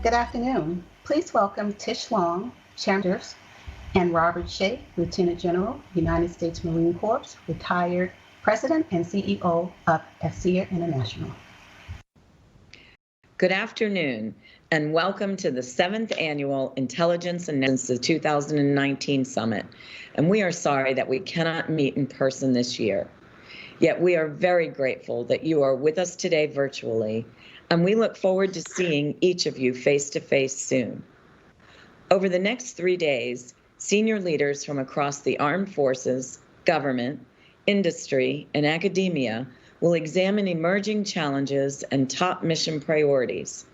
Good afternoon. Please welcome Tish Long, Chancellor, and Robert Shea, Lieutenant General, United States Marine Corps, retired President and CEO of AFCEA International. Good afternoon, and welcome to the 7th Annual Intelligence and INSA 2019 Summit. And we are sorry that we cannot meet in person this year. Yet we are very grateful that you are with us today virtually, and we look forward to seeing each of you face-to-face soon. Over the next 3 days, senior leaders from across the armed forces, government, industry, and academia will examine emerging challenges and top mission priorities,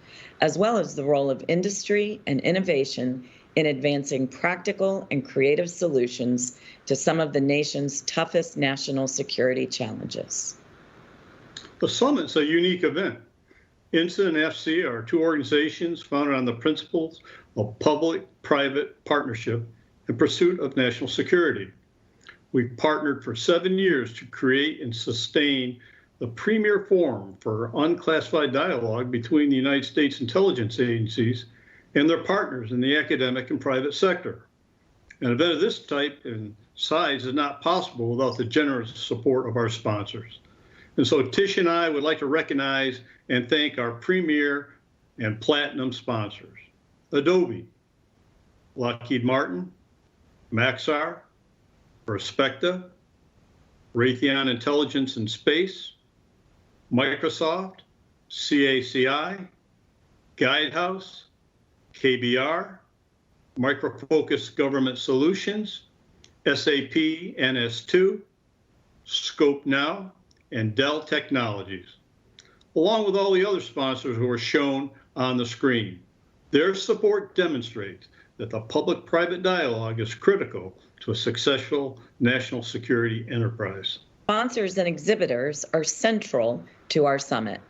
as well as the role of industry and innovation in advancing practical and creative solutions to some of the nation's toughest national security challenges. The summit's a unique event. INSA and AFCEA are two organizations founded on the principles of public-private partnership in pursuit of national security. We've partnered for 7 years to create and sustain the premier forum for unclassified dialogue between the United States intelligence agencies and their partners in the academic and private sector. An event of this type and size is not possible without the generous support of our sponsors. And so Tish and I would like to recognize and thank our premier and platinum sponsors: Adobe, Lockheed Martin, Maxar, Perspecta, Raytheon Intelligence and Space, Microsoft, CACI, Guidehouse, KBR, Microfocus Government Solutions, SAP NS2, Scope Now, and Dell Technologies, along with all the other sponsors who are shown on the screen. Their support demonstrates that the public-private dialogue is critical to a successful national security enterprise. Sponsors and exhibitors are central to our summit.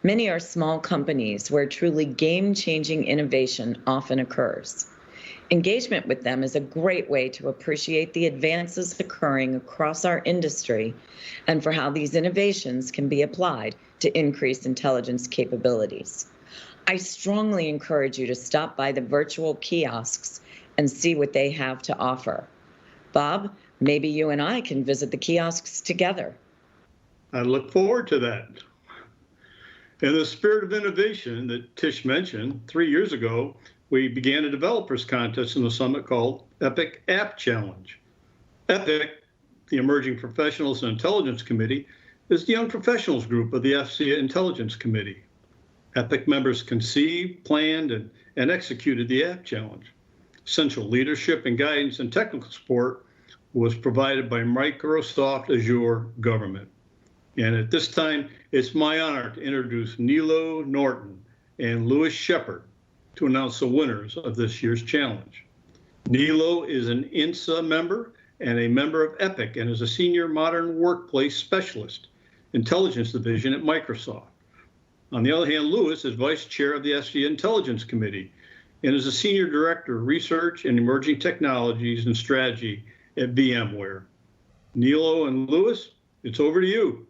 Many are small companies where truly game-changing innovation often occurs. Engagement with them is a great way to appreciate the advances occurring across our industry and for how these innovations can be applied to increase intelligence capabilities. I strongly encourage you to stop by the virtual kiosks and see what they have to offer. Bob, maybe you and I can visit the kiosks together. I look forward to that. In the spirit of innovation that Tish mentioned, 3 years ago, we began a developers contest in the summit called EPIC App Challenge. EPIC, the Emerging Professionals and Intelligence Committee, is the young professionals group of the AFCEA Intelligence Committee. EPIC members conceived, planned, and executed the App Challenge. Essential leadership and guidance and technical support was provided by Microsoft Azure Government. And at this time, it's my honor to introduce Nilo Norton and Louis Shepard to announce the winners of this year's challenge. Nilo is an INSA member and a member of EPIC and is a senior modern workplace specialist, intelligence division at Microsoft. On the other hand, Louis is vice chair of the AFCEA Intelligence Committee and is a senior director of research and emerging technologies and strategy at VMware. Nilo and Louis, it's over to you.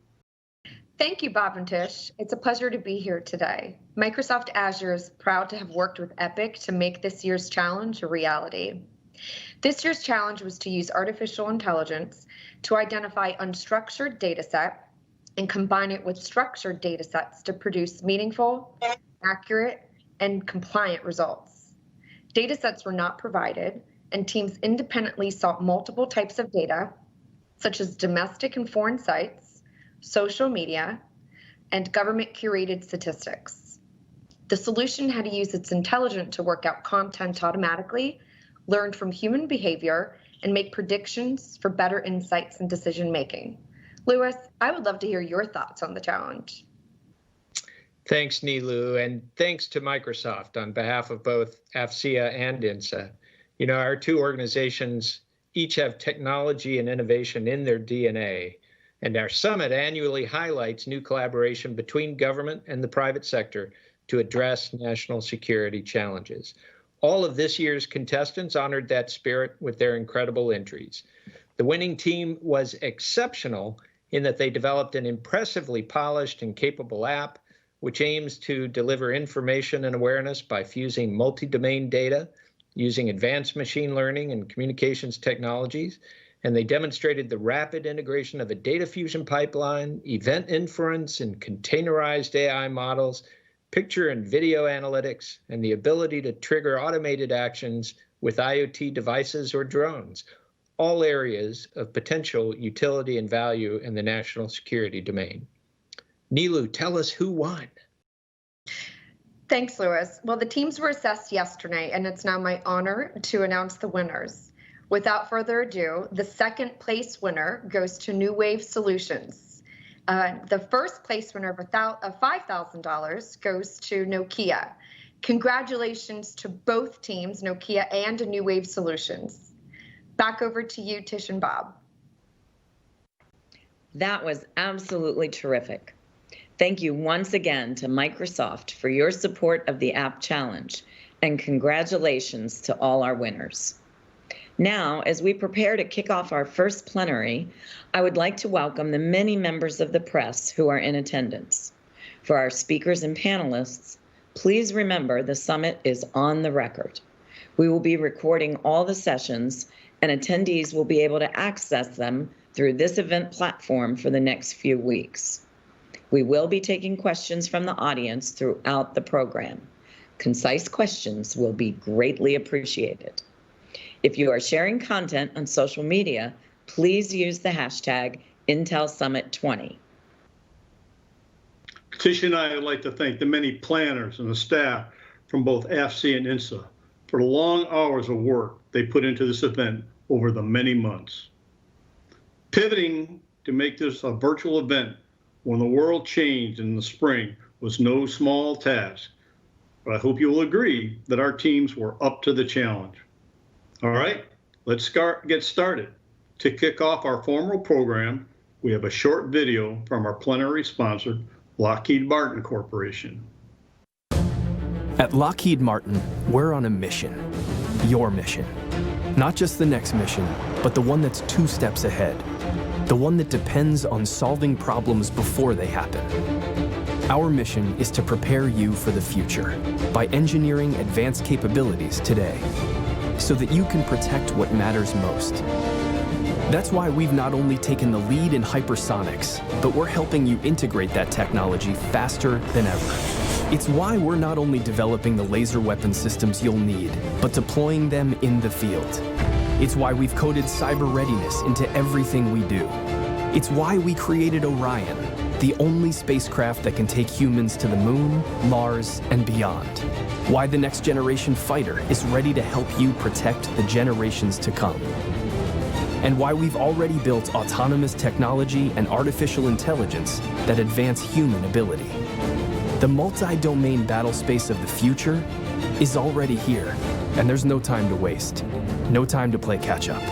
Thank you, Bob and Tish. It's a pleasure to be here today. Microsoft Azure is proud to have worked with EPIC to make this year's challenge a reality. This year's challenge was to use artificial intelligence to identify unstructured data set and combine it with structured data sets to produce meaningful, accurate, and compliant results. Data sets were not provided, and teams independently sought multiple types of data, such as domestic and foreign sites, social media, and government-curated statistics. The solution had to use its intelligence to work out content automatically, learn from human behavior, and make predictions for better insights and decision-making. Louis, I would love to hear your thoughts on the challenge. Thanks, Nilu, and thanks to Microsoft on behalf of both AFCEA and INSA. You know, our two organizations each have technology and innovation in their DNA, and our summit annually highlights new collaboration between government and the private sector to address national security challenges. All of this year's contestants honored that spirit with their incredible entries. The winning team was exceptional in that they developed an impressively polished and capable app which aims to deliver information and awareness by fusing multi-domain data using advanced machine learning and communications technologies. And they demonstrated the rapid integration of a data fusion pipeline, event inference, and containerized AI models, picture and video analytics, and the ability to trigger automated actions with IoT devices or drones, all areas of potential utility and value in the national security domain. Nilu, tell us who won. Thanks, Louis. Well, the teams were assessed yesterday, and it's now my honor to announce the winners. Without further ado, the second place winner goes to New Wave Solutions. The first place winner of $5,000 goes to Nokia. Congratulations to both teams, Nokia and New Wave Solutions. Back over to you, Tish and Bob. That was absolutely terrific. Thank you once again to Microsoft for your support of the App Challenge, and congratulations to all our winners. Now, as we prepare to kick off our first plenary, I would like to welcome the many members of the press who are in attendance. For our speakers and panelists, please remember the summit is on the record. We will be recording all the sessions, and attendees will be able to access them through this event platform for the next few weeks. We will be taking questions from the audience throughout the program. Concise questions will be greatly appreciated. If you are sharing content on social media, please use the hashtag IntelSummit20. Tish and I would like to thank the many planners and the staff from both AFCEA and INSA for the long hours of work they put into this event over the many months. Pivoting to make this a virtual event when the world changed in the spring was no small task, but I hope you'll agree that our teams were up to the challenge. All right, let's get started. To kick off our formal program, we have a short video from our plenary sponsor, Lockheed Martin Corporation. At Lockheed Martin, we're on a mission, your mission. Not just the next mission, but the one that's 2 steps ahead. The one that depends on solving problems before they happen. Our mission is to prepare you for the future by engineering advanced capabilities today so that you can protect what matters most. That's why we've not only taken the lead in hypersonics, but we're helping you integrate that technology faster than ever. It's why we're not only developing the laser weapon systems you'll need, but deploying them in the field. It's why we've coded cyber readiness into everything we do. It's why we created Orion, the only spacecraft that can take humans to the moon, Mars, and beyond. Why the next generation fighter is ready to help you protect the generations to come. And why we've already built autonomous technology and artificial intelligence that advance human ability. The multi-domain battle space of the future is already here, and there's no time to waste. No time to play catch-up.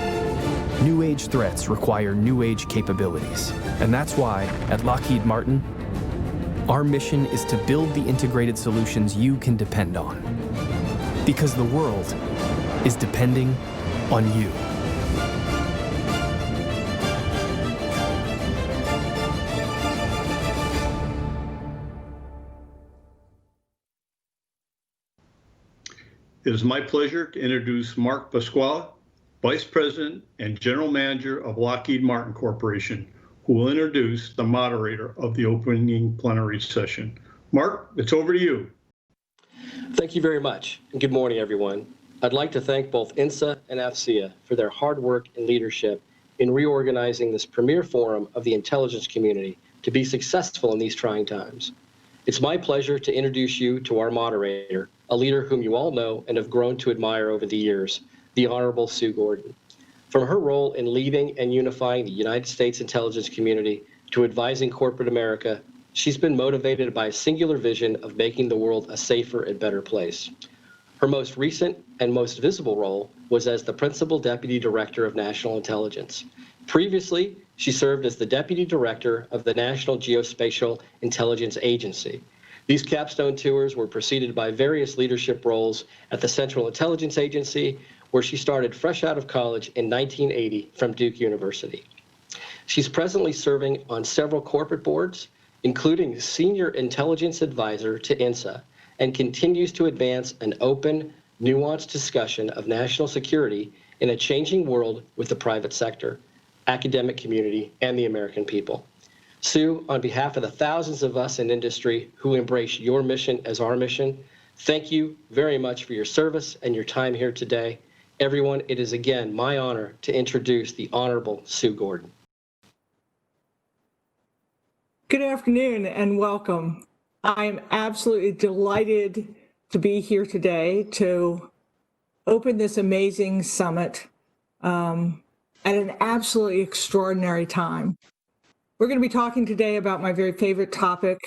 New age threats require new age capabilities. And that's why, at Lockheed Martin, our mission is to build the integrated solutions you can depend on. Because the world is depending on you. It is my pleasure to introduce Mark Pasquale, Vice President and General Manager of Lockheed Martin Corporation, who will introduce the moderator of the opening plenary session. Mark, it's over to you. Thank you very much, and good morning, everyone. I'd like to thank both INSA and AFCEA for their hard work and leadership in reorganizing this premier forum of the intelligence community to be successful in these trying times. It's my pleasure to introduce you to our moderator, a leader whom you all know and have grown to admire over the years, the Honorable Sue Gordon. From her role in leading and unifying the United States intelligence community to advising corporate America, she's been motivated by a singular vision of making the world a safer and better place. Her most recent and most visible role was as the Principal Deputy Director of National Intelligence. Previously, she served as the Deputy Director of the National Geospatial Intelligence Agency. These capstone tours were preceded by various leadership roles at the Central Intelligence Agency, where she started fresh out of college in 1980 from Duke University. She's presently serving on several corporate boards, including Senior Intelligence Advisor to INSA, and continues to advance an open, nuanced discussion of national security in a changing world with the private sector, academic community, and the American people. Sue, on behalf of the thousands of us in industry who embrace your mission as our mission, thank you very much for your service and your time here today. Everyone, it is again my honor to introduce the Honorable Sue Gordon. Good afternoon and welcome. I am absolutely delighted to be here today to open this amazing summit at an absolutely extraordinary time. We're going to be talking today about my very favorite topic,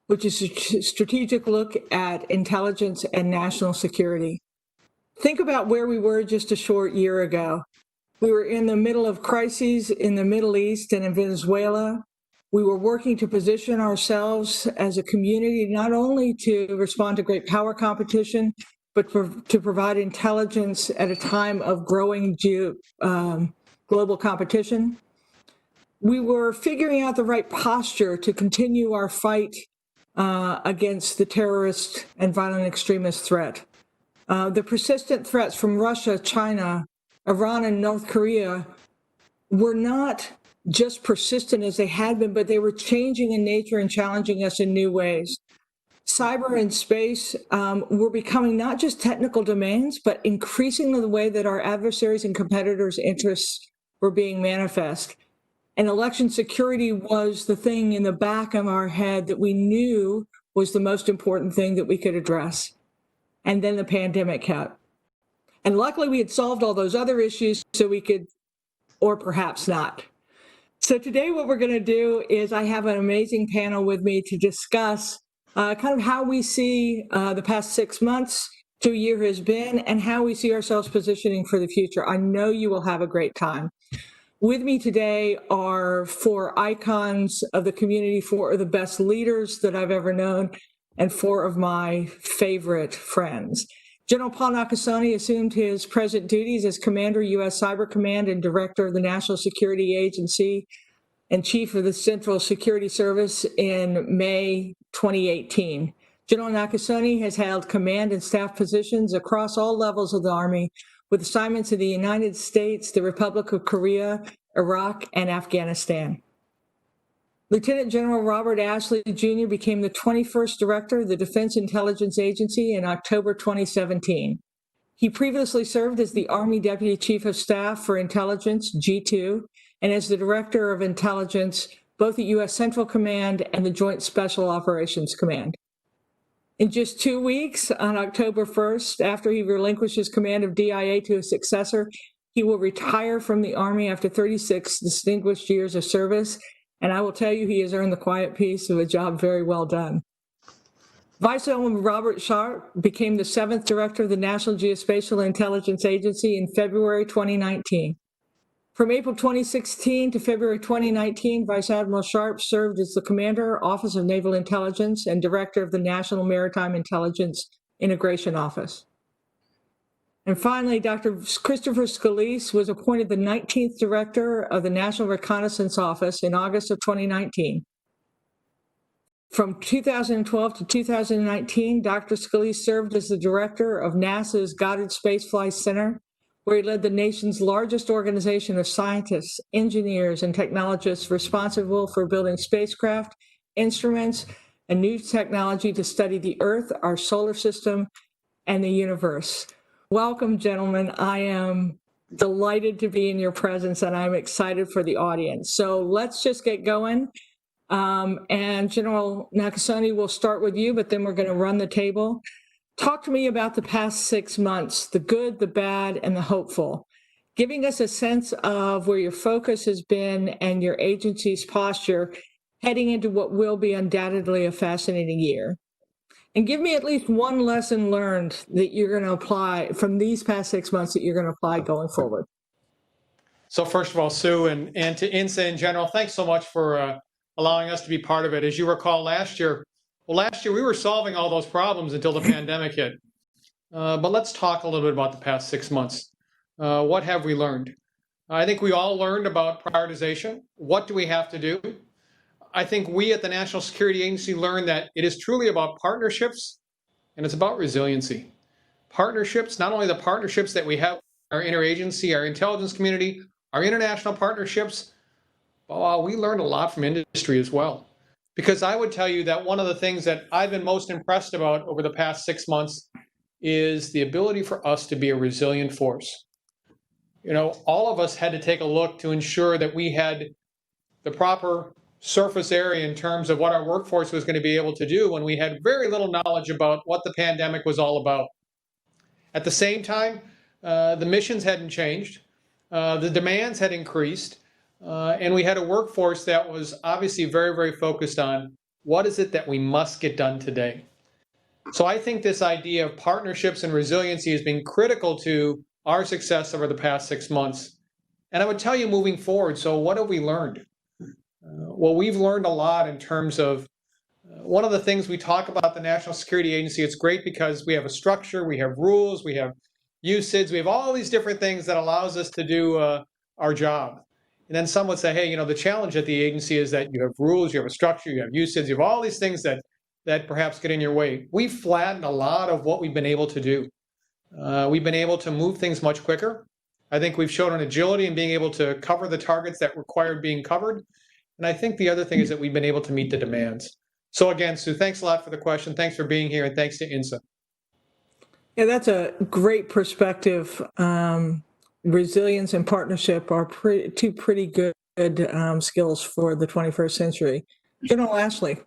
which is a strategic look at intelligence and national security. Think about where we were just a short year ago. We were in the middle of crises in the Middle East and in Venezuela. We were working to position ourselves as a community, not only to respond to great power competition, but to provide intelligence at a time of growing global competition. We were figuring out the right posture to continue our fight against the terrorist and violent extremist threat. The persistent threats from Russia, China, Iran, and North Korea were not just persistent as they had been, but they were changing in nature and challenging us in new ways. Cyber and space were becoming not just technical domains, but increasingly the way that our adversaries and competitors' interests were being manifest. And election security was the thing in the back of our head that we knew was the most important thing that we could address. And then the pandemic hit. And luckily we had solved all those other issues so we could, or perhaps not. So today what we're going to do is I have an amazing panel with me to discuss kind of how we see the past 6 months to a year has been and how we see ourselves positioning for the future. I know you will have a great time. With me today are 4 icons of the community, 4 of the best leaders that I've ever known, and 4 of my favorite friends. General Paul Nakasone assumed his present duties as Commander, U.S. Cyber Command, and Director of the National Security Agency and Chief of the Central Security Service in May 2018. General Nakasone has held command and staff positions across all levels of the Army, with assignments in the United States, the Republic of Korea, Iraq, and Afghanistan. Lieutenant General Robert Ashley Jr. became the 21st Director of the Defense Intelligence Agency in October 2017. He previously served as the Army Deputy Chief of Staff for Intelligence, G2, and as the Director of Intelligence, both at U.S. Central Command and the Joint Special Operations Command. In just 2 weeks, on October 1st, after he relinquishes command of DIA to a successor, he will retire from the Army after 36 distinguished years of service. And I will tell you, he has earned the quiet peace of a job very well done. Vice Admiral Robert Sharp became the 7th Director of the National Geospatial Intelligence Agency in February 2019. From April 2016 to February 2019, Vice Admiral Sharp served as the Commander, Office of Naval Intelligence, and Director of the National Maritime Intelligence Integration Office. And finally, Dr. Christopher Scolese was appointed the 19th Director of the National Reconnaissance Office in August of 2019. From 2012 to 2019, Dr. Scolese served as the Director of NASA's Goddard Space Flight Center, where he led the nation's largest organization of scientists, engineers, and technologists responsible for building spacecraft, instruments, and new technology to study the Earth, our solar system, and the universe. Welcome, gentlemen. I am delighted to be in your presence, and I'm excited for the audience. So let's just get going. And General Nakasone, we'll start with you, but then we're going to run the table. Talk to me about the past 6 months, the good, the bad, and the hopeful, giving us a sense of where your focus has been and your agency's posture heading into what will be undoubtedly a fascinating year. And give me at least one lesson learned that you're going to apply from these past 6 months that you're going to apply going forward. So first of all, Sue, and to INSA in general, thanks so much for allowing us to be part of it. As you recall, last year we were solving all those problems until the pandemic hit. But let's talk a little bit about the past 6 months. What have we learned? I think we all learned about prioritization. What do we have to do? I think we at the National Security Agency learned that it is truly about partnerships and it's about resiliency. Partnerships, not only the partnerships that we have, our interagency, our intelligence community, our international partnerships, but we learned a lot from industry as well. Because I would tell you that one of the things that I've been most impressed about over the past 6 months is the ability for us to be a resilient force. You know, all of us had to take a look to ensure that we had the proper surface area in terms of what our workforce was going to be able to do when we had very little knowledge about what the pandemic was all about. At the same time, the missions hadn't changed, the demands had increased, and we had a workforce that was obviously very, very focused on what is it that we must get done today. So I think this idea of partnerships and resiliency has been critical to our success over the past 6 months. And I would tell you moving forward, so what have we learned? Well, we've learned a lot in terms of one of the things we talk about the National Security Agency. It's great because we have a structure, we have rules, we have usage, we have all these different things that allows us to do our job. And then some would say, hey, you know, the challenge at the agency is that you have rules, you have a structure, you have usage, you have all these things that perhaps get in your way. We've flattened a lot of what we've been able to do. We've been able to move things much quicker. I think we've shown an agility in being able to cover the targets that required being covered. And I think the other thing is that we've been able to meet the demands. So again, Sue, thanks a lot for the question. Thanks for being here, and thanks to INSA. Yeah, that's a great perspective. Resilience and partnership are two pretty good skills for the 21st century. General Ashley.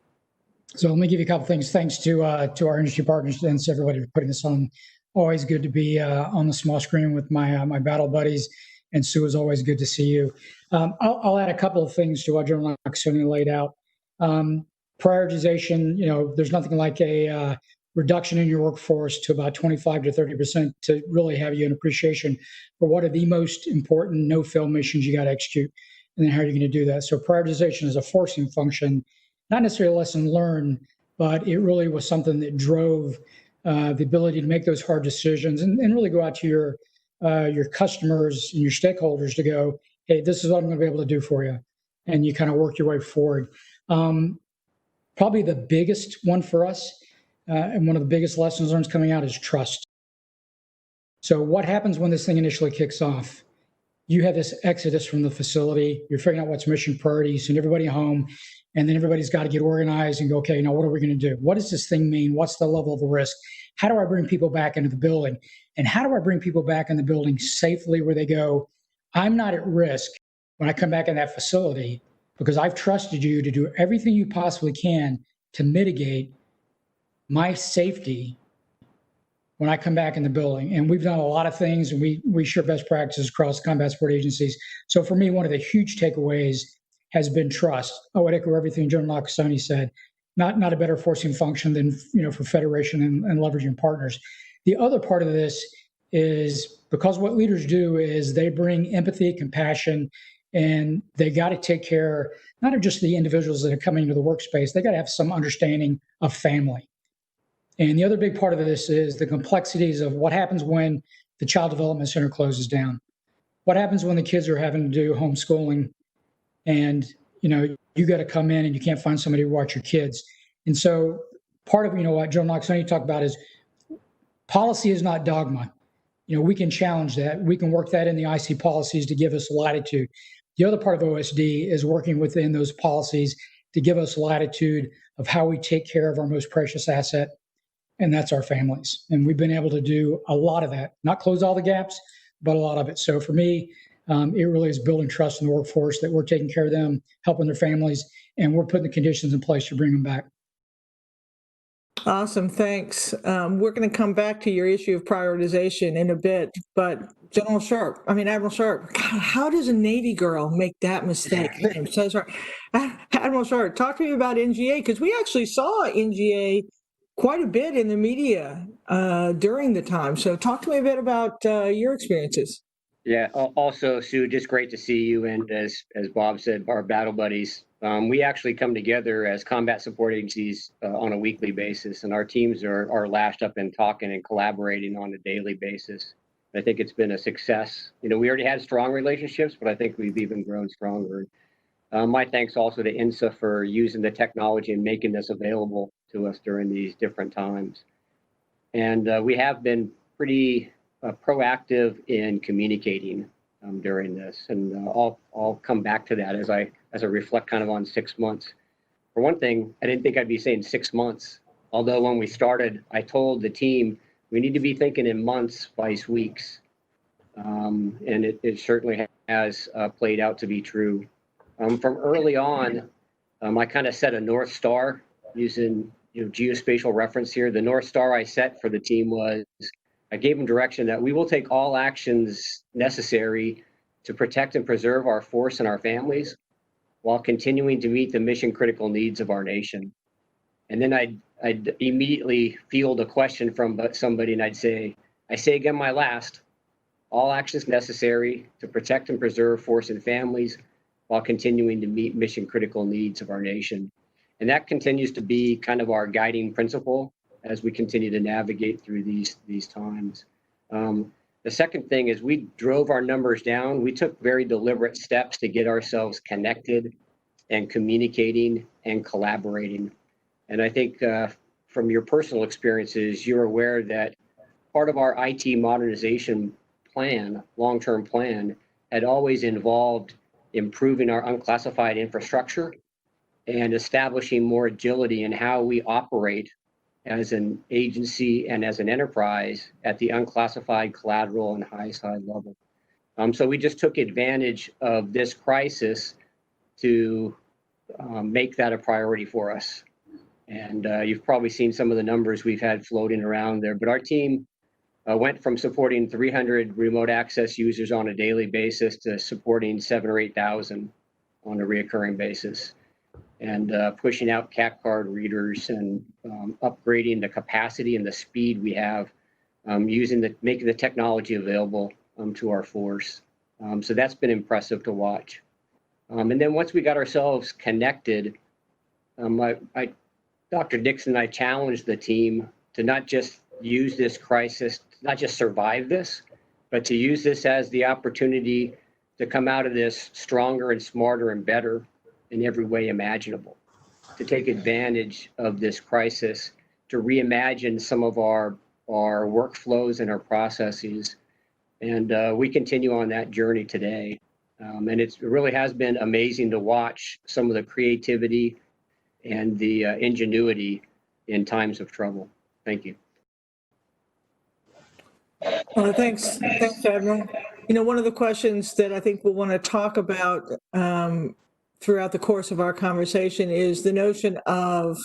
So let me give you a couple things. Thanks to our industry partners and to everybody for putting this on. Always good to be on the small screen with my battle buddies. And Sue, is always good to see you. I'll add a couple of things to what General Nakasone laid out. Prioritization, you know, there's nothing like a reduction in your workforce to about 25 to 30% to really have you an appreciation for what are the most important no-fail missions you got to execute, and then how are you going to do that. So prioritization is a forcing function, not necessarily a lesson learned, but it really was something that drove the ability to make those hard decisions and really go out to your customers and your stakeholders to go, hey, this is what I'm going to be able to do for you. And you kind of work your way forward. Probably the biggest one for us and one of the biggest lessons learned coming out is trust. So what happens when this thing initially kicks off? You have this exodus from the facility. You're figuring out what's mission priority, send everybody home, and then everybody's got to get organized and go, okay, now what are we going to do? What does this thing mean? What's the level of the risk? How do I bring people back into the building? And how do I bring people back in the building safely where they go, I'm not at risk when I come back in that facility because I've trusted you to do everything you possibly can to mitigate my safety when I come back in the building. And we've done a lot of things, and we share best practices across combat support agencies. So for me, one of the huge takeaways has been trust. I would echo everything General Nakasone said. Not a better forcing function than, you know, for federation and leveraging partners. The other part of this is because what leaders do is they bring empathy, compassion, and they got to take care not of just the individuals that are coming into the workspace. They got to have some understanding of family. And the other big part of this is the complexities of what happens when the Child Development Center closes down. What happens when the kids are having to do homeschooling and, you know, you got to come in and you can't find somebody to watch your kids. And so part of, you know, what General Nakasone talked about is policy is not dogma. You know, we can challenge that. We can work that in the IC policies to give us latitude. The other part of OSD is working within those policies to give us latitude of how we take care of our most precious asset, and that's our families. And we've been able to do a lot of that, not close all the gaps, but a lot of it. So for me, it really is building trust in the workforce that we're taking care of them, helping their families, and we're putting the conditions in place to bring them back. Awesome, thanks. We're going to come back to your issue of prioritization in a bit, but Admiral Sharp, God, how does a Navy girl make that mistake? I'm so sorry. Admiral Sharp, talk to me about NGA, because we actually saw NGA quite a bit in the media during the time. So talk to me a bit about your experiences. Yeah, also, Sue, just great to see you. And as Bob said, our battle buddies, we actually come together as combat support agencies on a weekly basis, and our teams are lashed up and talking and collaborating on a daily basis. I think it's been a success. You know, we already had strong relationships, but I think we've even grown stronger. My thanks also to INSA for using the technology and making this available to us during these different times. And we have been pretty proactive in communicating during this, and I'll come back to that as I reflect kind of on 6 months. For one thing, I didn't think I'd be saying 6 months, although when we started, I told the team we need to be thinking in months, vice weeks, and it certainly has played out to be true. From early on, I kind of set a North Star using geospatial reference here. The North Star I set for the team was, I gave them direction that we will take all actions necessary to protect and preserve our force and our families while continuing to meet the mission critical needs of our nation. And then I'd immediately field a question from somebody and I'd say, I say again my last, all actions necessary to protect and preserve force and families while continuing to meet mission critical needs of our nation. And that continues to be kind of our guiding principle as we continue to navigate through these times. The second thing is we drove our numbers down. We took very deliberate steps to get ourselves connected and communicating and collaborating. And I think from your personal experiences, you're aware that part of our IT modernization plan, long-term plan, had always involved improving our unclassified infrastructure and establishing more agility in how we operate as an agency and as an enterprise at the unclassified, collateral, and high side level. So we just took advantage of this crisis to make that a priority for us. And you've probably seen some of the numbers we've had floating around there, but our team went from supporting 300 remote access users on a daily basis to supporting 7,000 or 8,000 on a reoccurring basis, and pushing out CAC card readers and upgrading the capacity and the speed we have, making the technology available to our force. So that's been impressive to watch. And then once we got ourselves connected, Dr. Dixon and I challenged the team to not just use this crisis, not just survive this, but to use this as the opportunity to come out of this stronger and smarter and better in every way imaginable, to take advantage of this crisis, to reimagine some of our workflows and our processes. And we continue on that journey today. And it really has been amazing to watch some of the creativity and the ingenuity in times of trouble. Thank you. Thanks, Admiral. One of the questions that I think we'll want to talk about throughout the course of our conversation is the notion of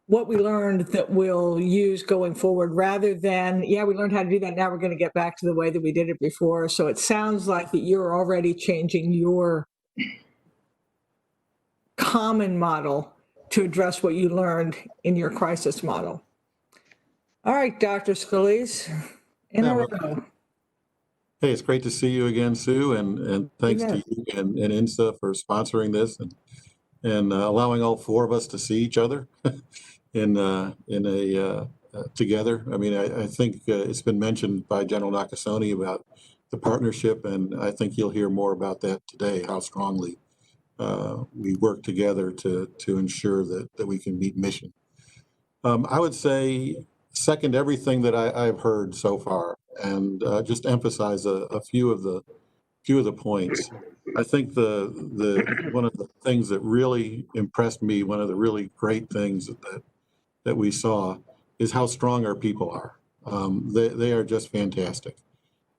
what we learned that we'll use going forward, rather than, we learned how to do that, now we're going to get back to the way that we did it before. So it sounds like that you're already changing your common model to address what you learned in your crisis model. All right, Dr. Scolese, in a row. Hey, it's great to see you again, Sue, and thanks to you and INSA for sponsoring this and allowing all four of us to see each other together. I mean, I think it's been mentioned by General Nakasone about the partnership, and I think you'll hear more about that today, how strongly we work together to ensure that we can meet mission. I would say second everything that I've heard so far, and just emphasize a few of the points. I think the one of the things that really impressed me, one of the really great things that we saw, is how strong our people are. They are just fantastic.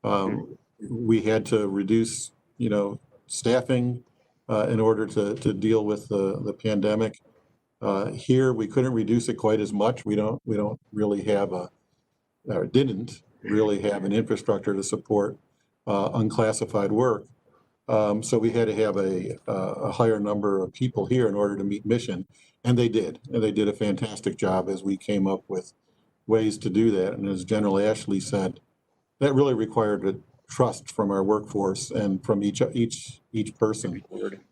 We had to reduce, staffing in order to deal with the pandemic. Here, we couldn't reduce it quite as much. We don't really have didn't really have an infrastructure to support unclassified work. So we had to have a higher number of people here in order to meet mission, and they did. And they did a fantastic job as we came up with ways to do that. And as General Ashley said, that really required a trust from our workforce and from each person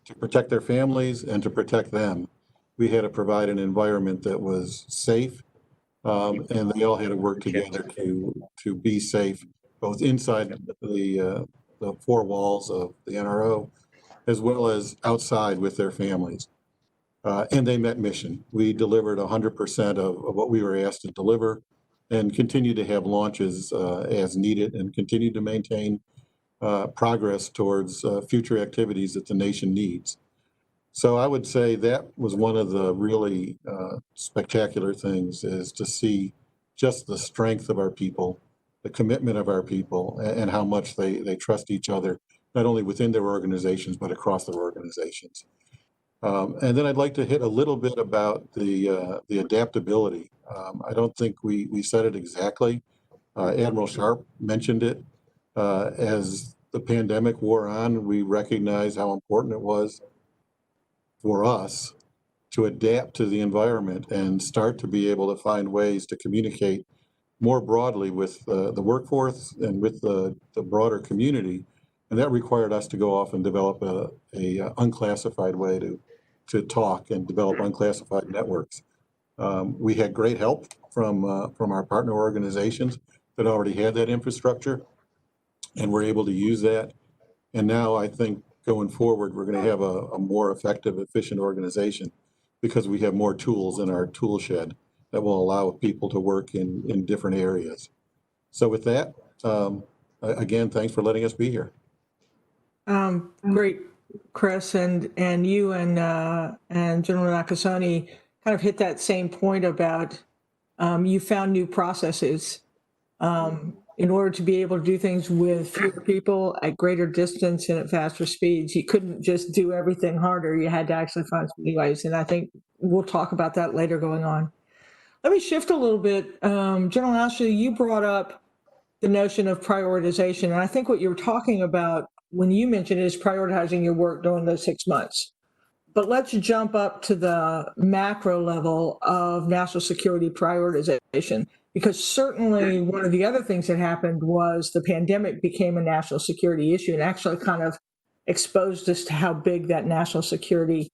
to protect their families and to protect them. We had to provide an environment that was safe, and they all had to work together to be safe, both inside the four walls of the NRO as well as outside with their families. And they met mission. We delivered 100% of what we were asked to deliver and continue to have launches as needed and continue to maintain progress towards future activities that the nation needs. So I would say that was one of the really spectacular things, is to see just the strength of our people, the commitment of our people, and how much they trust each other, not only within their organizations, but across their organizations. And then I'd like to hit a little bit about the adaptability. I don't think we said it exactly. Admiral Sharp mentioned it. As the pandemic wore on, we recognized how important it was for us to adapt to the environment and start to be able to find ways to communicate more broadly with the workforce and with the broader community. And that required us to go off and develop a unclassified way to talk and develop unclassified networks. We had great help from our partner organizations that already had that infrastructure, and we're able to use that. And now I think going forward, we're going to have a more effective, efficient organization because we have more tools in our tool shed that will allow people to work in different areas. So with that, again, thanks for letting us be here. Great, Chris, and you and General Nakasone kind of hit that same point about you found new processes in order to be able to do things with fewer people at greater distance and at faster speeds. You couldn't just do everything harder. You had to actually find some new ways, and I think we'll talk about that later going on. Let me shift a little bit. General Ashley, you brought up the notion of prioritization, and I think what you were talking about when you mentioned it is prioritizing your work during those 6 months. But let's jump up to the macro level of national security prioritization, because certainly one of the other things that happened was the pandemic became a national security issue and actually kind of exposed us to how big that national security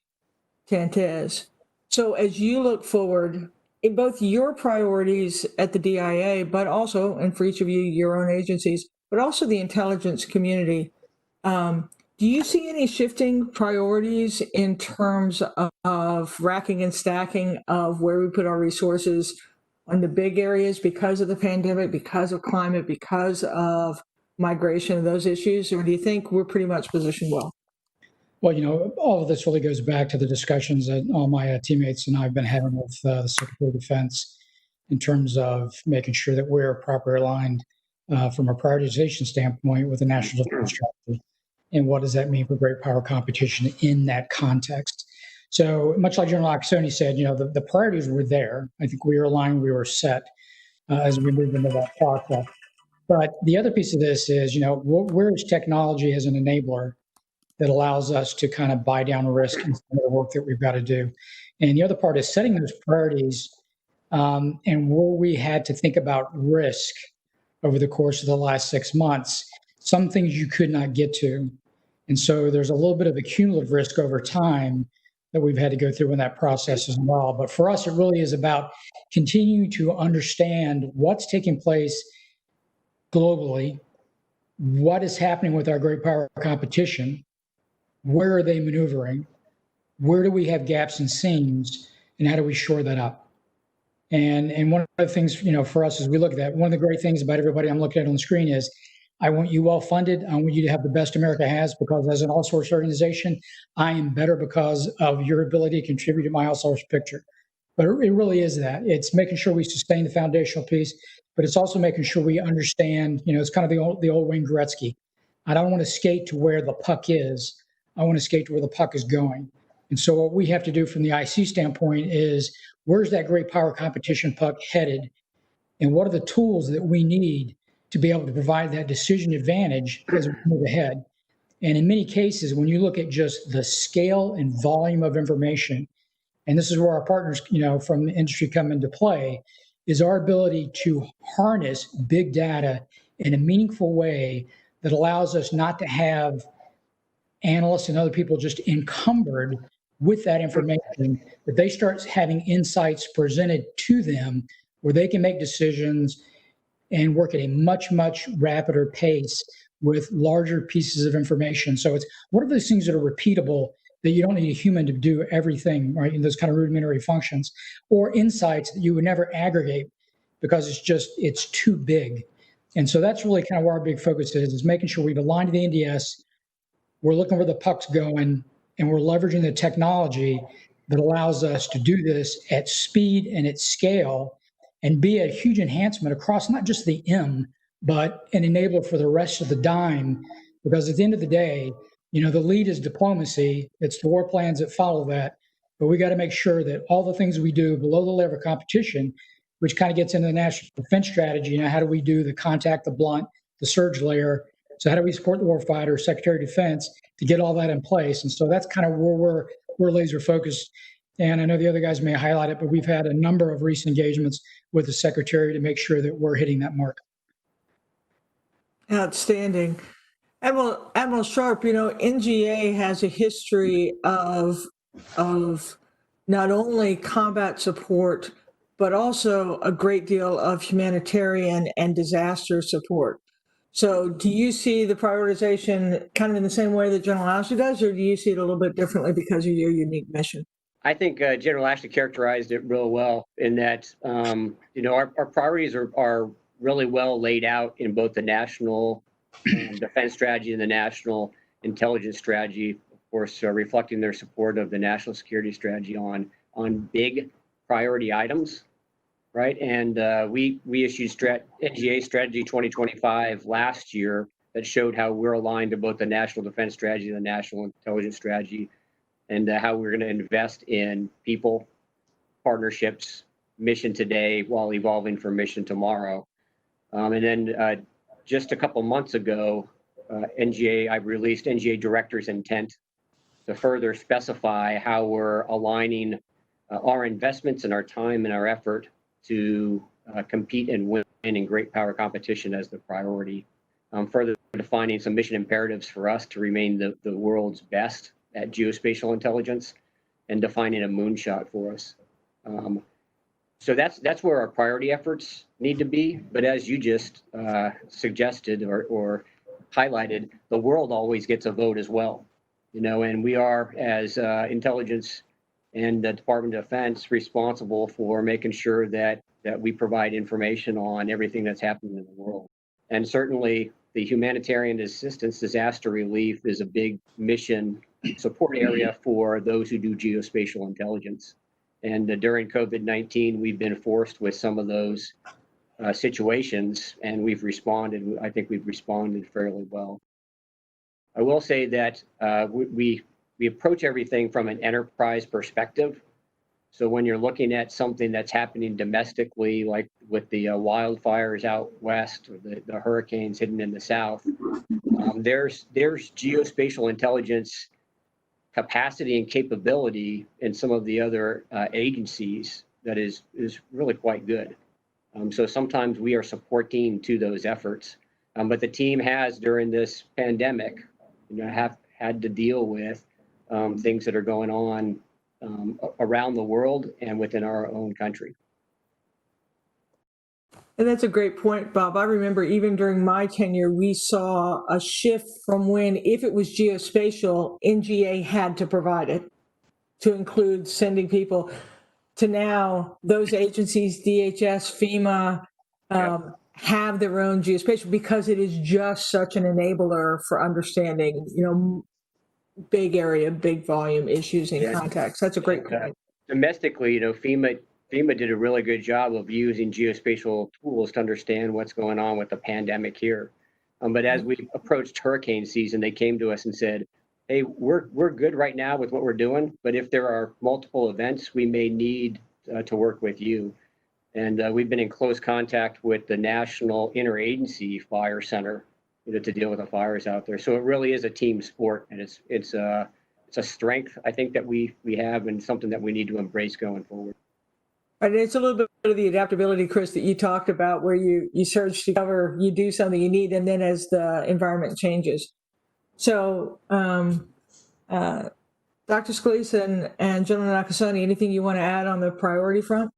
tent is. So as you look forward, in both your priorities at the DIA, but also, and for each of you, your own agencies, but also the intelligence community, do you see any shifting priorities in terms of racking and stacking of where we put our resources on the big areas because of the pandemic, because of climate, because of migration of those issues? Or do you think we're pretty much positioned well? Well, all of this really goes back to the discussions that all my teammates and I have been having with the Secretary of Defense in terms of making sure that we're properly aligned from a prioritization standpoint with the national defense strategy. And what does that mean for great power competition in that context? So much like General Nakasone said, the priorities were there. I think we were aligned, we were set as we moved into that process. But the other piece of this is, where is technology as an enabler that allows us to kind of buy down risk in some of the work that we've got to do? And the other part is setting those priorities and where we had to think about risk over the course of the last 6 months. Some things you could not get to. And so there's a little bit of a cumulative risk over time that we've had to go through in that process as well. But for us, it really is about continuing to understand what's taking place globally, what is happening with our great power competition, where are they maneuvering, where do we have gaps and seams, and how do we shore that up? And one of the things, for us as we look at that, one of the great things about everybody I'm looking at on the screen is I want you well funded. I want you to have the best America has, because as an all-source organization, I am better because of your ability to contribute to my all-source picture. But it really is that. It's making sure we sustain the foundational piece, but it's also making sure we understand, it's kind of the old Wayne Gretzky. I don't want to skate to where the puck is. I want to skate to where the puck is going. And so what we have to do from the IC standpoint is, where's that great power competition puck headed? And what are the tools that we need to be able to provide that decision advantage as we move ahead? And in many cases, when you look at just the scale and volume of information, and this is where our partners, from the industry come into play, is our ability to harness big data in a meaningful way that allows us not to have analysts and other people just encumbered with that information, that they start having insights presented to them where they can make decisions and work at a much, much rapider pace with larger pieces of information. So it's what are those things that are repeatable that you don't need a human to do everything, right? In those kind of rudimentary functions, or insights that you would never aggregate because it's too big. And so that's really kind of where our big focus is making sure we've aligned to the NDS, we're looking where the puck's going, and we're leveraging the technology that allows us to do this at speed and at scale and be a huge enhancement across not just the M, but an enabler for the rest of the dime. Because at the end of the day, the lead is diplomacy. It's the war plans that follow that. But we got to make sure that all the things we do below the layer of competition, which kind of gets into the national defense strategy, how do we do the contact, the blunt, the surge layer? So how do we support the warfighter, Secretary of Defense, to get all that in place? And so that's kind of where we're laser focused. And I know the other guys may highlight it, but we've had a number of recent engagements with the Secretary to make sure that we're hitting that mark. Outstanding. Admiral Sharp, NGA has a history of not only combat support, but also a great deal of humanitarian and disaster support. So do you see the prioritization kind of in the same way that General Ashley does, or do you see it a little bit differently because of your unique mission? I think General Ashley characterized it real well in that, our priorities are really well laid out in both the national defense strategy and the national intelligence strategy, of course, reflecting their support of the national security strategy on big priority items, right? And we issued NGA Strategy 2025 last year that showed how we're aligned to both the national defense strategy and the national intelligence strategy, and how we're going to invest in people, partnerships, mission today while evolving for mission tomorrow. And then just a couple months ago, I released NGA Director's Intent to further specify how we're aligning our investments and our time and our effort to compete and win in great power competition as the priority. Further defining some mission imperatives for us to remain the world's best at geospatial intelligence, and defining a moonshot for us. So that's where our priority efforts need to be. But as you just suggested or highlighted, the world always gets a vote as well. And we are, as intelligence and the Department of Defense, responsible for making sure that we provide information on everything that's happening in the world. And certainly the humanitarian assistance, disaster relief is a big mission support area for those who do geospatial intelligence. And during COVID-19, we've been forced with some of those situations, and we've responded. I think we've responded fairly well. I will say that we approach everything from an enterprise perspective. So when you're looking at something that's happening domestically, like with the wildfires out west or the hurricanes hitting in the south, there's geospatial intelligence capacity and capability in some of the other agencies that is really quite good. So sometimes we are supporting to those efforts, but the team has during this pandemic, have had to deal with things that are going on around the world and within our own country. And that's a great point, Bob. I remember even during my tenure, we saw a shift from when, if it was geospatial, NGA had to provide it to include sending people, to now those agencies, DHS, FEMA, have their own geospatial because it is just such an enabler for understanding, big area, big volume issues in context. That's a great point. Domestically, FEMA did a really good job of using geospatial tools to understand what's going on with the pandemic here. But as we approached hurricane season, they came to us and said, hey, we're good right now with what we're doing, but if there are multiple events, we may need to work with you. And we've been in close contact with the National Interagency Fire Center to deal with the fires out there. So it really is a team sport, and it's a strength, I think, that we have, and something that we need to embrace going forward. And it's a little bit of the adaptability, Chris, that you talked about, where you surge to cover, you do something you need, and then as the environment changes. So, Dr. Scolese and General Nakasone, anything you want to add on the priority front?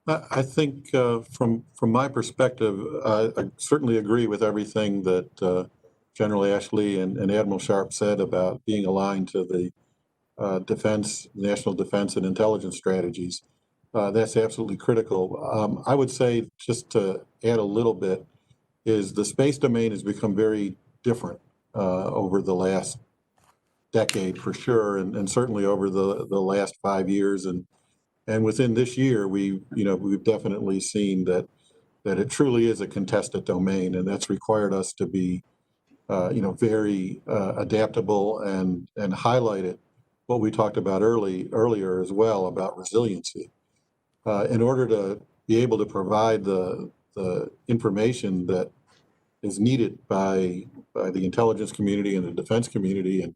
I think from my perspective, I certainly agree with everything that General Ashley and Admiral Sharp said about being aligned to the national defense and intelligence strategies. That's absolutely critical. I would say, just to add a little bit, is the space domain has become very different over the last decade for sure, and certainly over the last 5 years. And within this year, we've definitely seen that it truly is a contested domain, and that's required us to be very adaptable and highlighted what we talked about earlier as well about resiliency. In order to be able to provide the information that is needed by the intelligence community and the defense community, and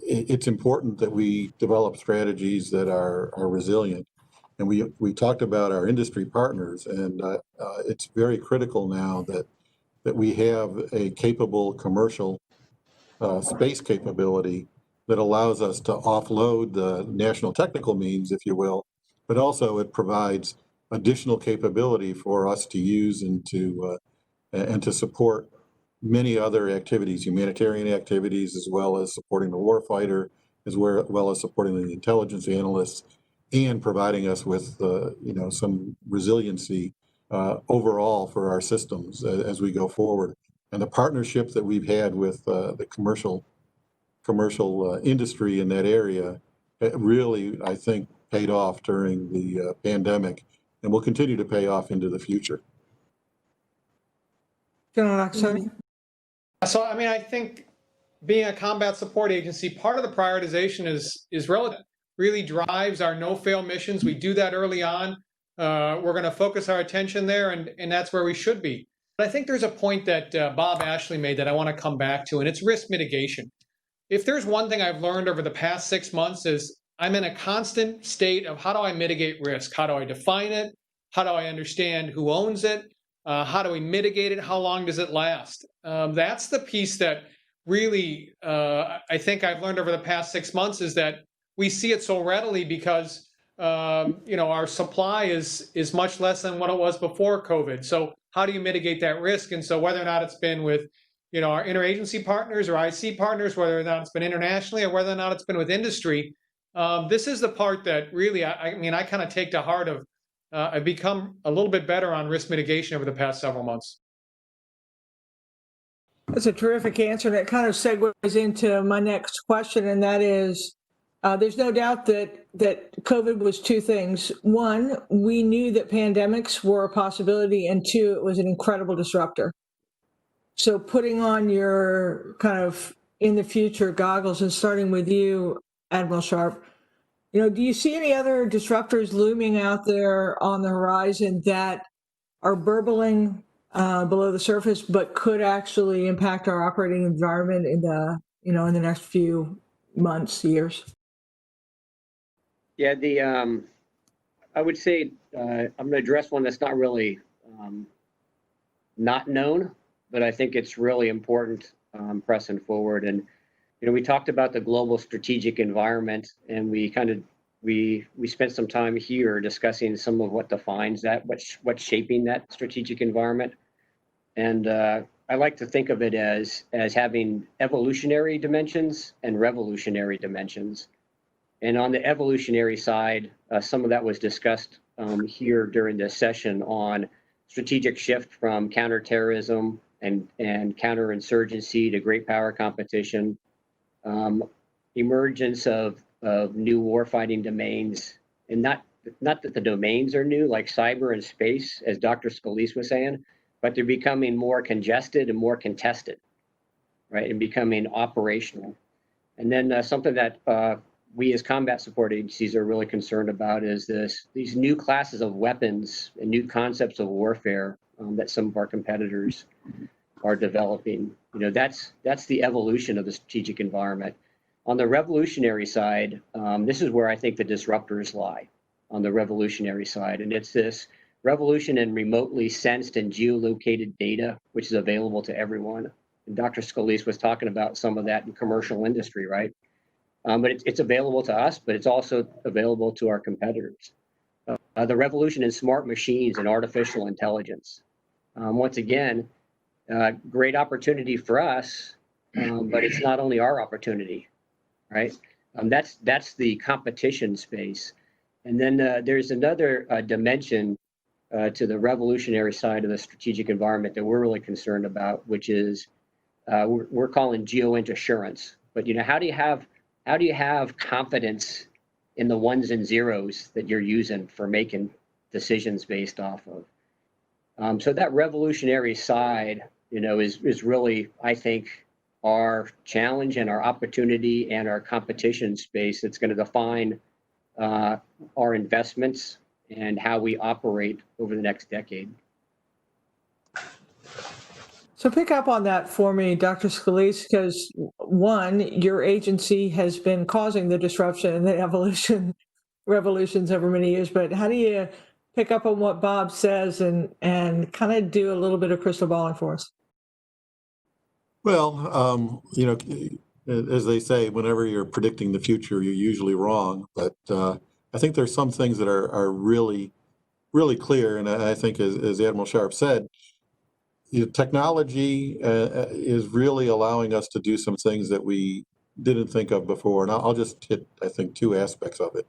it's important that we develop strategies that are resilient. And we talked about our industry partners, and it's very critical now that we have a capable commercial space capability that allows us to offload the national technical means, if you will, but also it provides additional capability for us to use and to support many other activities, humanitarian activities, as well as supporting the warfighter, as well as supporting the intelligence analysts, and providing us with some resiliency overall for our systems as we go forward. And the partnership that we've had with the commercial industry in that area really, I think, paid off during the pandemic, and will continue to pay off into the future. General Nakasone? So, I mean, I think being a combat support agency, part of the prioritization is really drives our no-fail missions. We do that early on. We're going to focus our attention there, and that's where we should be. But I think there's a point that Bob Ashley made that I want to come back to, and it's risk mitigation. If there's one thing I've learned over the past 6 months is I'm in a constant state of how do I mitigate risk? How do I define it? How do I understand who owns it? How do we mitigate it? How long does it last? That's the piece that really I think I've learned over the past 6 months, is that we see it so readily because our supply is much less than what it was before COVID. So how do you mitigate that risk? And so whether or not it's been with our interagency partners or IC partners, whether or not it's been internationally or whether or not it's been with industry, this is the part that really I kind of take to heart of. I've become a little bit better on risk mitigation over the past several months. That's a terrific answer. And it kind of segues into my next question, and that is, there's no doubt that COVID was two things. One, we knew that pandemics were a possibility, and two, it was an incredible disruptor. So putting on your kind of in the future goggles and starting with you, Admiral Sharp, do you see any other disruptors looming out there on the horizon that are burbling below the surface, but could actually impact our operating environment in the next few months, years? Yeah, I would say I'm going to address one that's not really not known, but I think it's really important pressing forward. And we talked about the global strategic environment, and we spent some time here discussing some of what defines that, what's shaping that strategic environment. And I like to think of it as having evolutionary dimensions and revolutionary dimensions. And on the evolutionary side, some of that was discussed here during this session on strategic shift from counterterrorism and counterinsurgency to great power competition, emergence of new warfighting domains, and not that the domains are new, like cyber and space, as Dr. Scolese was saying, but they're becoming more congested and more contested, right, and becoming operational. And then something that we as combat support agencies are really concerned about is these new classes of weapons and new concepts of warfare that some of our competitors are developing. That's the evolution of the strategic environment. On the revolutionary side, this is where I think the disruptors lie, on the revolutionary side. And it's this revolution in remotely sensed and geolocated data, which is available to everyone. And Dr. Scolese was talking about some of that in commercial industry, right? But it's available to us, but it's also available to our competitors. the revolution in smart machines and artificial intelligence. Once again, great opportunity for us, but it's not only our opportunity, right? That's the competition space. And then there's another dimension to the revolutionary side of the strategic environment that we're really concerned about, which is we're calling geo-int assurance. But how do you have confidence in the ones and zeros that you're using for making decisions based off of? So that revolutionary side, is really, I think, our challenge and our opportunity and our competition space that's going to define our investments and how we operate over the next decade. So pick up on that for me, Dr. Scolese, because one, your agency has been causing the disruption and the revolutions over many years, but how do you pick up on what Bob says and kind of do a little bit of crystal balling for us? Well, as they say, whenever you're predicting the future, you're usually wrong. But I think there's some things that are really, really clear. And I think, as Admiral Sharp said, technology is really allowing us to do some things that we didn't think of before. And I'll just hit, I think, two aspects of it.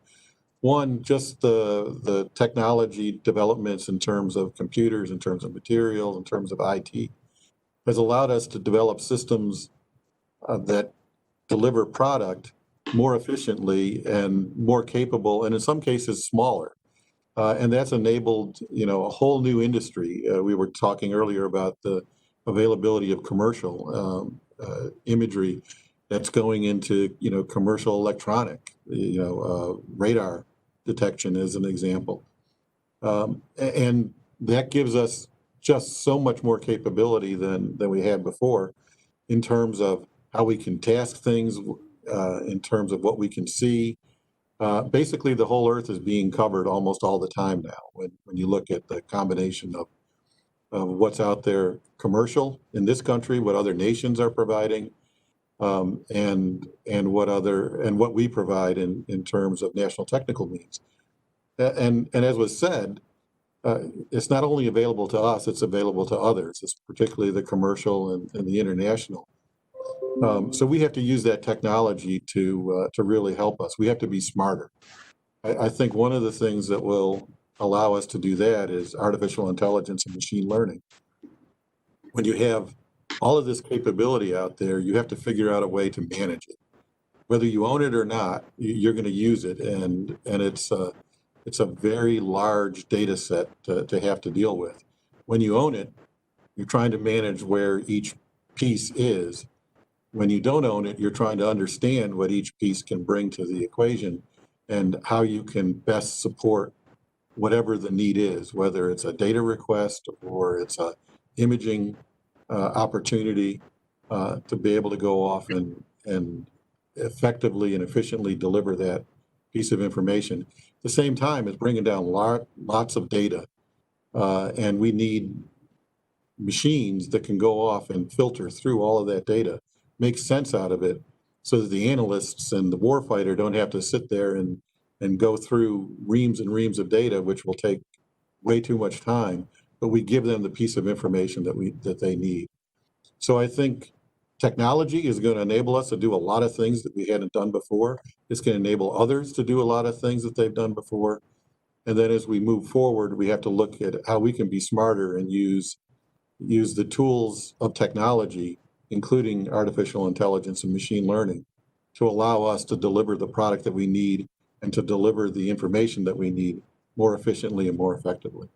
One, just the technology developments in terms of computers, in terms of materials, in terms of IT, has allowed us to develop systems that deliver product more efficiently and more capable, and in some cases smaller. And that's enabled, a whole new industry. We were talking earlier about the availability of commercial imagery that's going into, commercial electronic, radar detection as an example. And that gives us just so much more capability than we had before in terms of how we can task things, in terms of what we can see. Basically, the whole Earth is being covered almost all the time now when you look at the combination of what's out there commercial in this country, what other nations are providing, and what we provide in terms of national technical means. And as was said, it's not only available to us, it's available to others. It's particularly the commercial and the international. So we have to use that technology to really help us. We have to be smarter. I think one of the things that will allow us to do that is artificial intelligence and machine learning. When you have all of this capability out there, you have to figure out a way to manage it. Whether you own it or not, you're going to use it, and it's a very large data set to have to deal with. When you own it, you're trying to manage where each piece is. When you don't own it, you're trying to understand what each piece can bring to the equation and how you can best support whatever the need is, whether it's a data request or it's a imaging opportunity to be able to go off and effectively and efficiently deliver that piece of information. At the same time, it's bringing down lots of data, and we need machines that can go off and filter through all of that data, make sense out of it, so that the analysts and the warfighter don't have to sit there and go through reams and reams of data, which will take way too much time, but we give them the piece of information that they need. So I think technology is going to enable us to do a lot of things that we hadn't done before. It's going to enable others to do a lot of things that they've done before. And then as we move forward, we have to look at how we can be smarter and use the tools of technology, including artificial intelligence and machine learning, to allow us to deliver the product that we need and to deliver the information that we need more efficiently and more effectively.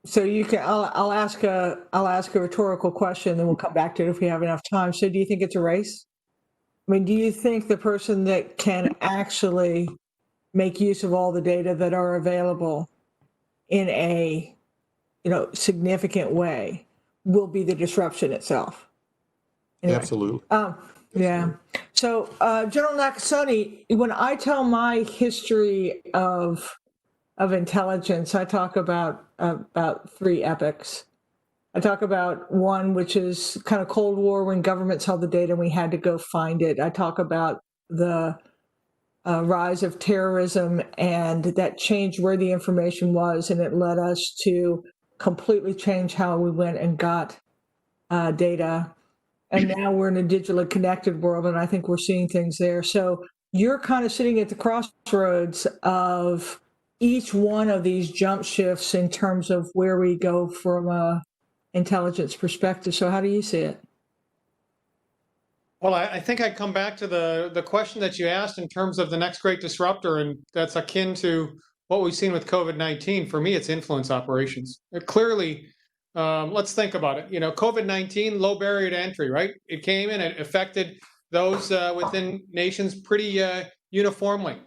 So you can. I'll ask a rhetorical question, then we'll come back to it if we have enough time. So, do you think it's a race? I mean, do you think the person that can actually make use of all the data that are available in a significant way will be the disruption itself? Anyway. Absolutely. Yeah. So, General Nakasone, when I tell my history of intelligence, I talk about three epochs. I talk about one, which is kind of Cold War, when governments held the data and we had to go find it. I talk about the rise of terrorism, and that changed where the information was, and it led us to completely change how we went and got data. And now we're in a digitally connected world, and I think we're seeing things there. So you're kind of sitting at the crossroads of each one of these jump shifts in terms of where we go from a intelligence perspective. So how do you see it? Well, I think I'd come back to the question that you asked in terms of the next great disruptor, and that's akin to what we've seen with COVID-19. For me, it's influence operations. Clearly, let's think about it. You know, COVID-19, low barrier to entry, right? It came in, it affected those within nations pretty uniformly.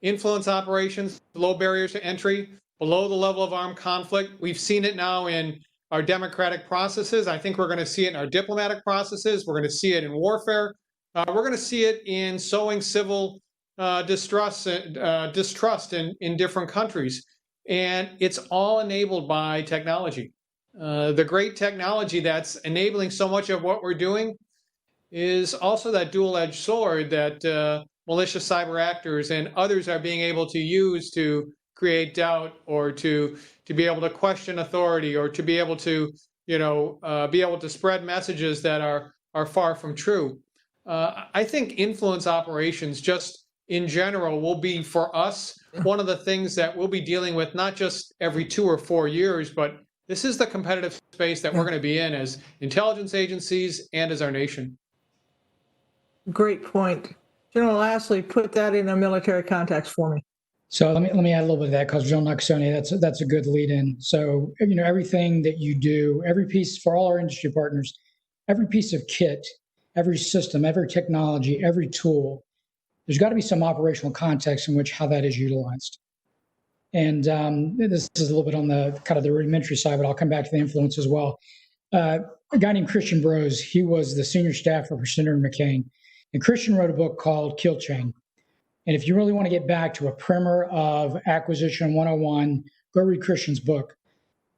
Influence operations, low barriers to entry, below the level of armed conflict. We've seen it now in our democratic processes. I think we're going to see it in our diplomatic processes. We're going to see it in warfare. We're going to see it in sowing civil distrust in different countries. And it's all enabled by technology. The great technology that's enabling so much of what we're doing is also that dual-edged sword that malicious cyber actors and others are being able to use to create doubt, or to be able to question authority, or to be able to, be able to spread messages that are far from true. I think influence operations just in general will be, for us, one of the things that we'll be dealing with, not just every 2 or 4 years, but this is the competitive space that we're going to be in as intelligence agencies and as our nation. Great point. General Lastly, put that in a military context for me. So let me add a little bit of that, because General Nakasone, that's a good lead in. So, everything that you do, every piece for all our industry partners, every piece of kit, every system, every technology, every tool, there's got to be some operational context in which how that is utilized. And this is a little bit on the kind of the rudimentary side, but I'll come back to the influence as well. A guy named Christian Brose, he was the senior staffer for Senator McCain. And Christian wrote a book called Kill Chain. And if you really want to get back to a primer of Acquisition 101, go read Christian's book,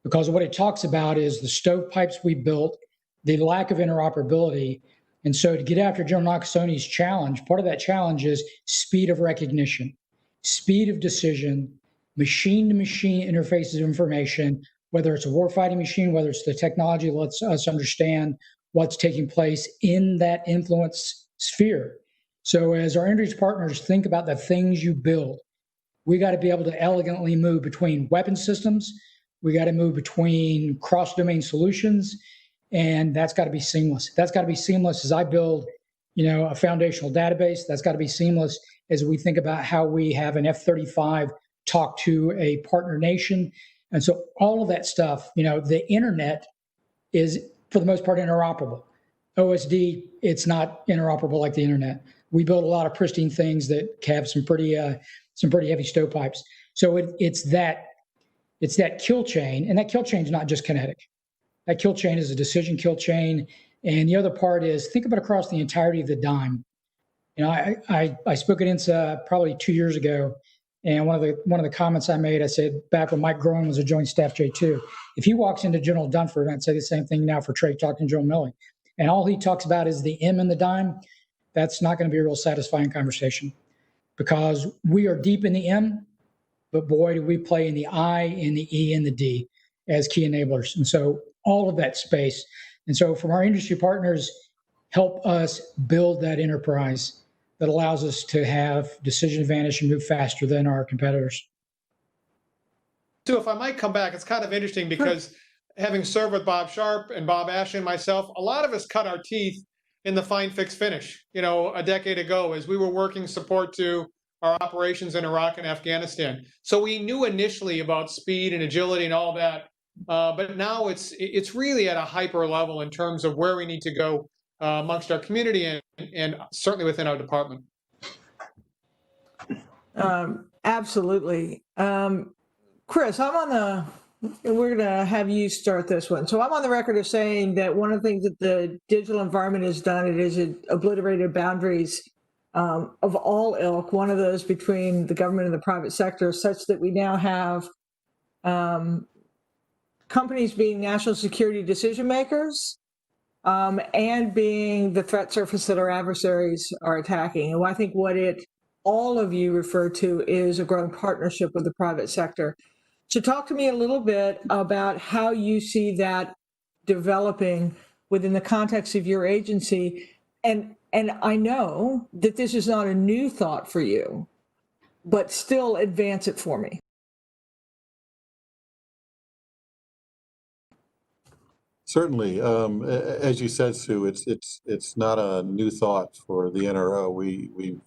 because what it talks about is the stovepipes we built, the lack of interoperability. And so to get after General Nakasone's challenge, part of that challenge is speed of recognition, speed of decision, machine-to-machine interfaces of information, whether it's a warfighting machine, whether it's the technology that lets us understand what's taking place in that influence sphere. So as our industry partners think about the things you build, we got to be able to elegantly move between weapon systems. We got to move between cross-domain solutions, and that's got to be seamless. That's got to be seamless as I build, a foundational database. That's got to be seamless as we think about how we have an F-35 talk to a partner nation. And so all of that stuff, the internet is, for the most part, interoperable. OSD, it's not interoperable like the internet. We build a lot of pristine things that have some pretty heavy stovepipes. So it's that kill chain, and that kill chain is not just kinetic. That kill chain is a decision kill chain, and the other part is think about across the entirety of the dime. I spoke at INSA probably 2 years ago, and one of the comments I made, I said back when Mike Groen was a Joint Staff J2, if he walks into General Dunford, I'd say the same thing now for Trey talking to General Milley, and all he talks about is the M in the dime. That's not going to be a real satisfying conversation, because we are deep in the M, but boy, do we play in the I, in the E, and the D as key enablers. And so all of that space. And so from our industry partners, help us build that enterprise that allows us to have decision advantage and move faster than our competitors. So if I might come back, it's kind of interesting because having served with Bob Sharp and Bob Ashley and myself, a lot of us cut our teeth in the fine fix finish, a decade ago as we were working support to our operations in Iraq and Afghanistan. So we knew initially about speed and agility and all that, but now it's really at a hyper level in terms of where we need to go amongst our community and certainly within our department. Absolutely. Chris, we're going to have you start this one. So I'm on the record of saying that one of the things that the digital environment has done, it is it obliterated boundaries of all ilk, one of those between the government and the private sector, such that we now have companies being national security decision makers and being the threat surface that our adversaries are attacking. And I think what it all of you refer to is a growing partnership with the private sector. So talk to me a little bit about how you see that developing within the context of your agency. And I know that this is not a new thought for you, but still advance it for me. Certainly. As you said, Sue, it's not a new thought for the NRO. We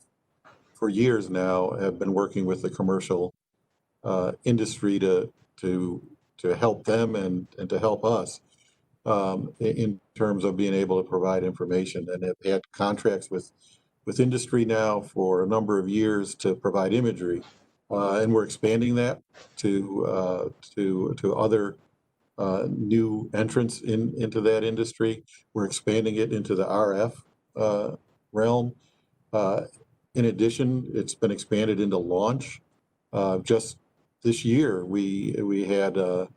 for years now have been working with the commercial industry to help them and to help us in terms of being able to provide information, and have had contracts with industry now for a number of years to provide imagery, and we're expanding that to other new entrants into that industry. We're expanding it into the RF realm. In addition, it's been expanded into launch. Just this year, we had 2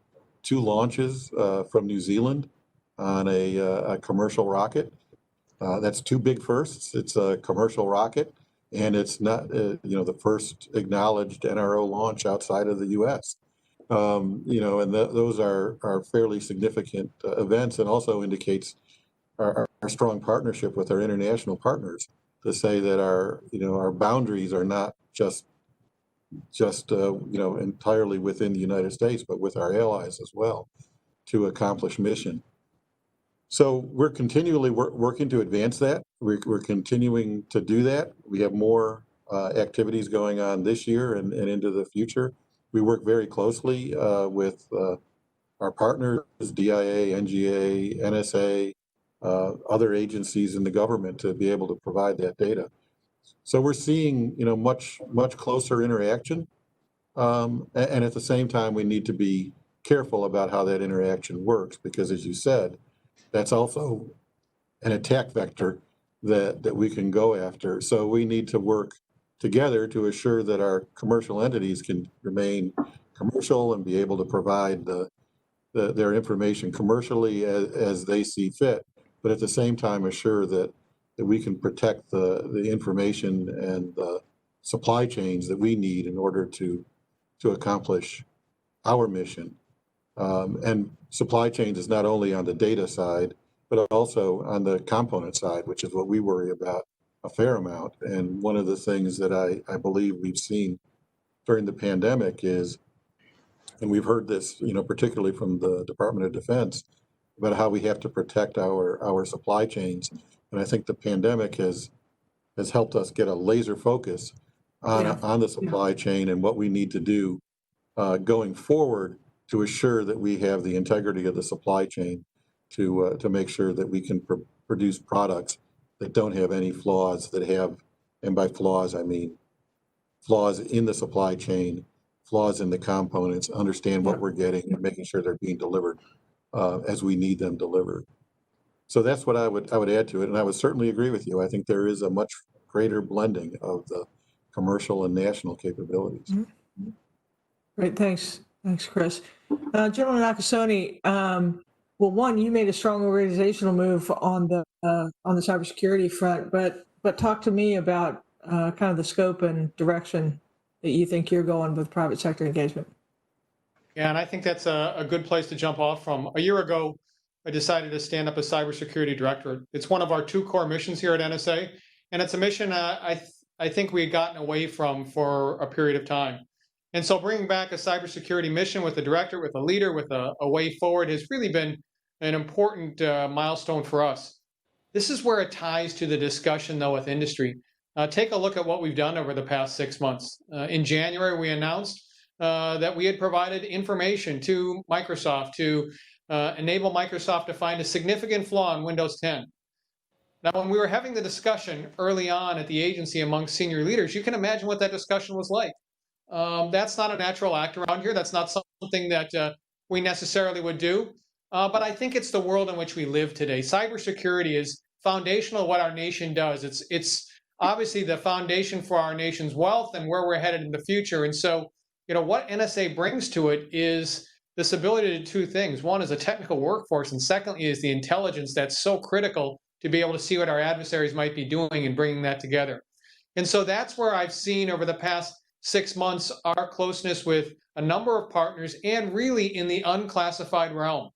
launches from New Zealand on a commercial rocket. That's 2 big firsts. It's a commercial rocket, and it's not the first acknowledged NRO launch outside of the U.S. And those are fairly significant events, and also indicates our strong partnership with our international partners, to say that our boundaries are not just entirely within the United States, but with our allies as well, to accomplish mission. So we're continually working to advance that. We're continuing to do that. We have more activities going on this year and into the future. We work very closely with our partners, DIA, NGA, NSA, other agencies in the government, to be able to provide that data. So we're seeing, much closer interaction, and at the same time, we need to be careful about how that interaction works, because, as you said, that's also an attack vector that we can go after. So we need to work together to assure that our commercial entities can remain commercial and be able to provide their information commercially as they see fit, but at the same time assure that we can protect the information and the supply chains that we need in order to accomplish our mission. And supply chains is not only on the data side, but also on the component side, which is what we worry about a fair amount. And one of the things that I believe we've seen during the pandemic is, and we've heard this, particularly from the Department of Defense, about how we have to protect our supply chains. And I think the pandemic has helped us get a laser focus on the supply chain and what we need to do going forward to assure that we have the integrity of the supply chain to make sure that we can produce products that don't have any flaws, that have, and by flaws I mean flaws in the supply chain, flaws in the components, understand what we're getting, and making sure they're being delivered as we need them delivered. So that's what I would add to it, and I would certainly agree with you. I think there is a much greater blending of the commercial and national capabilities. Mm-hmm. Great, thanks, Chris. General Nakasone, well, one, you made a strong organizational move on the cybersecurity front, but talk to me about kind of the scope and direction that you think you're going with private sector engagement. Yeah, and I think that's a good place to jump off from. A year ago, I decided to stand up a cybersecurity directorate. It's one of our 2 core missions here at NSA, and it's a mission I think we had gotten away from for a period of time. And so bringing back a cybersecurity mission with a director, with a leader, with a way forward has really been an important milestone for us. This is where it ties to the discussion, though, with industry. Take a look at what we've done over the past 6 months. In January, we announced that we had provided information to Microsoft to enable Microsoft to find a significant flaw in Windows 10. Now, when we were having the discussion early on at the agency among senior leaders, you can imagine what that discussion was like. That's not a natural act around here. That's not something that we necessarily would do. But I think it's the world in which we live today. Cybersecurity is foundational to what our nation does. It's obviously the foundation for our nation's wealth and where we're headed in the future. And so, what NSA brings to it is this ability to do 2 things. One is a technical workforce, and secondly is the intelligence that's so critical to be able to see what our adversaries might be doing and bringing that together. And so that's where I've seen over the past 6 months our closeness with a number of partners, and really in the unclassified realm.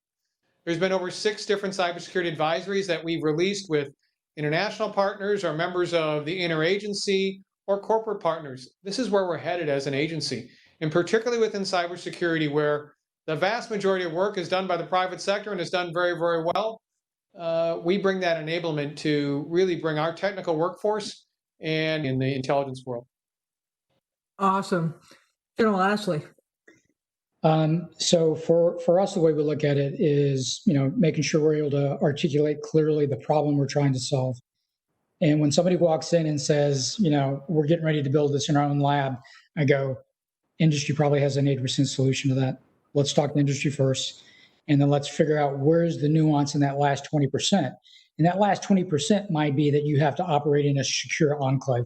There's been over 6 different cybersecurity advisories that we've released with international partners or members of the interagency or corporate partners. This is where we're headed as an agency, and particularly within cybersecurity, where the vast majority of work is done by the private sector and is done very, very well. We bring that enablement to really bring our technical workforce and in the intelligence world. Awesome. General Ashley. So for us, the way we look at it is, making sure we're able to articulate clearly the problem we're trying to solve. And when somebody walks in and says, we're getting ready to build this in our own lab, I go, industry probably has an 80% solution to that. Let's talk to industry first. And then let's figure out where's the nuance in that last 20%. And that last 20% might be that you have to operate in a secure enclave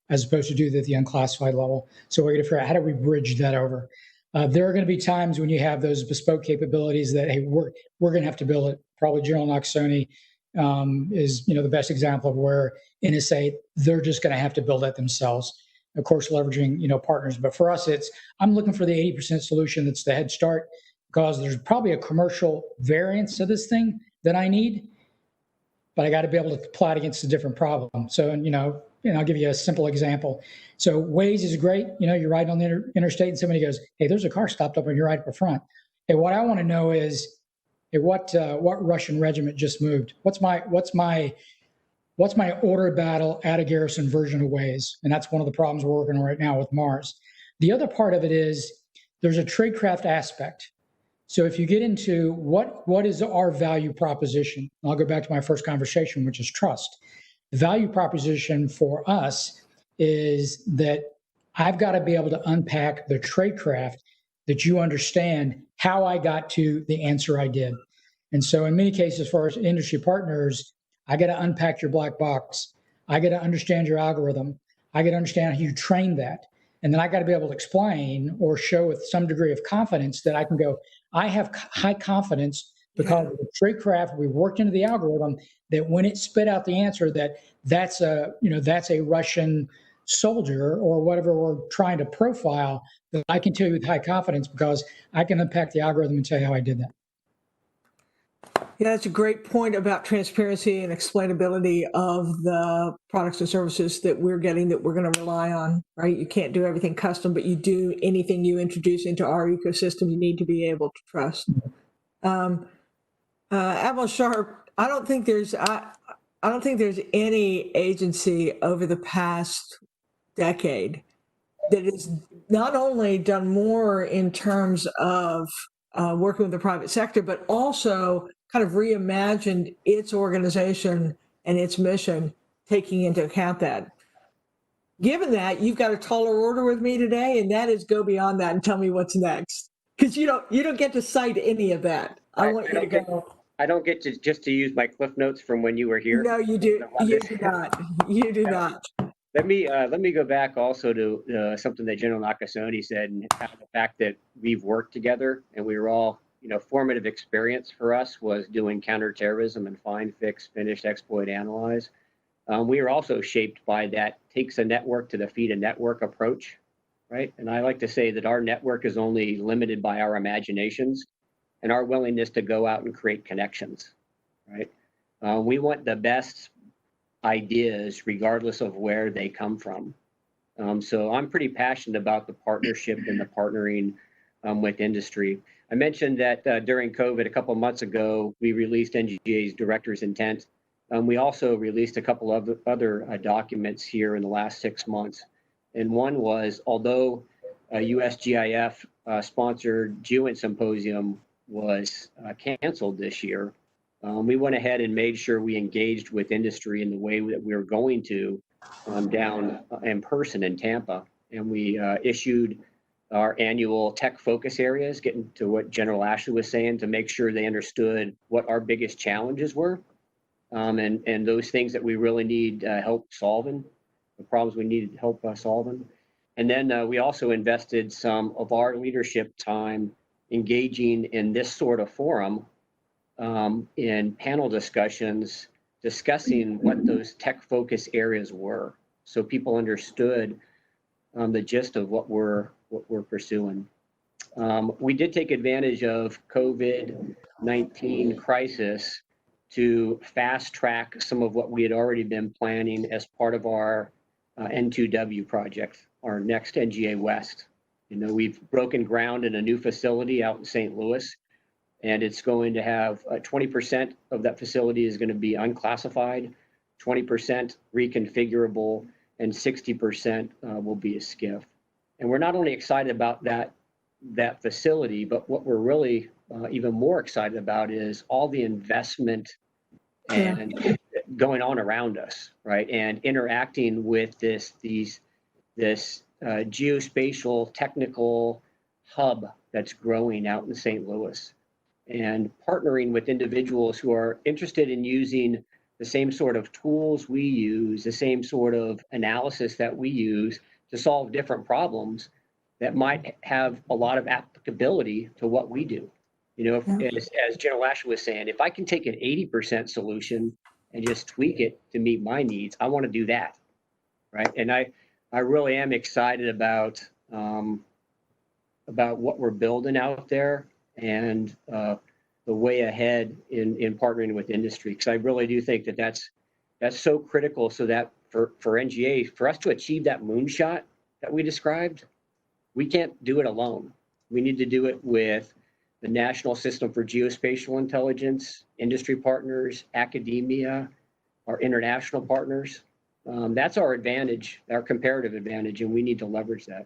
as opposed to do that at the unclassified level. So we're going to figure out how do we bridge that over. There are going to be times when you have those bespoke capabilities that, hey, we're going to have to build it. Probably General Nakasone is the best example of where INSA, they're just going to have to build it themselves. Of course, leveraging partners. But for us, I'm looking for the 80% solution that's the head start, because there's probably a commercial variance of this thing that I need, but I got to be able to apply it against a different problem. So, I'll give you a simple example. So Waze is great. You're riding on the interstate and somebody goes, hey, there's a car stopped up on your right up front. Hey, what I want to know is, hey, what Russian regiment just moved? What's my order battle at a garrison version of Waze? And that's one of the problems we're working on right now with Mars. The other part of it is there's a tradecraft aspect. So if you get into what is our value proposition, I'll go back to my first conversation, which is trust. The value proposition for us is that I've got to be able to unpack the tradecraft that you understand how I got to the answer I did. And so in many cases, for our industry partners, I got to unpack your black box. I got to understand your algorithm. I got to understand how you train that. And then I got to be able to explain or show with some degree of confidence that I can go, I have high confidence because of the tradecraft we worked into the algorithm, that when it spit out the answer that's a Russian soldier or whatever we're trying to profile, that I can tell you with high confidence because I can unpack the algorithm and tell you how I did that. Yeah, that's a great point about transparency and explainability of the products and services that we're getting, that we're going to rely on, right? You can't do everything custom, but you do anything you introduce into our ecosystem, you need to be able to trust. Admiral Sharp, I don't think there's any agency over the past decade that has not only done more in terms of working with the private sector, but also kind of reimagined its organization and its mission, taking into account that. Given that, you've got a taller order with me today, and that is go beyond that and tell me what's next, because you don't get to cite any of that. I want you to go. I don't get to just to use my cliff notes from when you were here. No, you do. You do not. You do not. Let me go back also to something that General Nakasone said, and the fact that we've worked together and we were all, formative experience for us was doing counterterrorism and find, fix, finish, exploit, analyze. We are also shaped by that takes a network to defeat a network approach, right? And I like to say that our network is only limited by our imaginations and our willingness to go out and create connections, right? We want the best ideas regardless of where they come from. So I'm pretty passionate about the partnership and the partnering with industry. I mentioned that during COVID a couple of months ago, we released NGA's director's intent. We also released a couple of other documents here in the last 6 months. And one was, although a USGIF sponsored GEOINT symposium was canceled this year, we went ahead and made sure we engaged with industry in the way that we were going to down in person in Tampa. And we issued our annual tech focus areas, getting to what General Ashley was saying, to make sure they understood what our biggest challenges were, and those things that we really need help solving, the problems we needed help solving. And then we also invested some of our leadership time engaging in this sort of forum in panel discussions, discussing what those tech focus areas were. so people understood the gist of what we're pursuing. We did take advantage of COVID-19 crisis to fast track some of what we had already been planning as part of our N2W project, our next NGA West. We've broken ground in a new facility out in St. Louis, and it's going to have 20% of that facility is going to be unclassified, 20% reconfigurable, and 60% will be a SCIF. And we're not only excited about that facility, but what we're really even more excited about is all the investment and going on around us, right? And interacting with this geospatial technical hub that's growing out in St. Louis, and partnering with individuals who are interested in using the same sort of tools we use, the same sort of analysis that we use to solve different problems that might have a lot of applicability to what we do. As General Ashley was saying, if I can take an 80% solution and just tweak it to meet my needs, I want to do that, right? And I really am excited about what we're building out there and the way ahead in partnering with industry, because I really do think that that's so critical, so that for NGA, for us to achieve that moonshot that we described, we can't do it alone. We need to do it with the National System for Geospatial Intelligence, industry partners, academia, our international partners. That's our advantage, our comparative advantage, and we need to leverage that.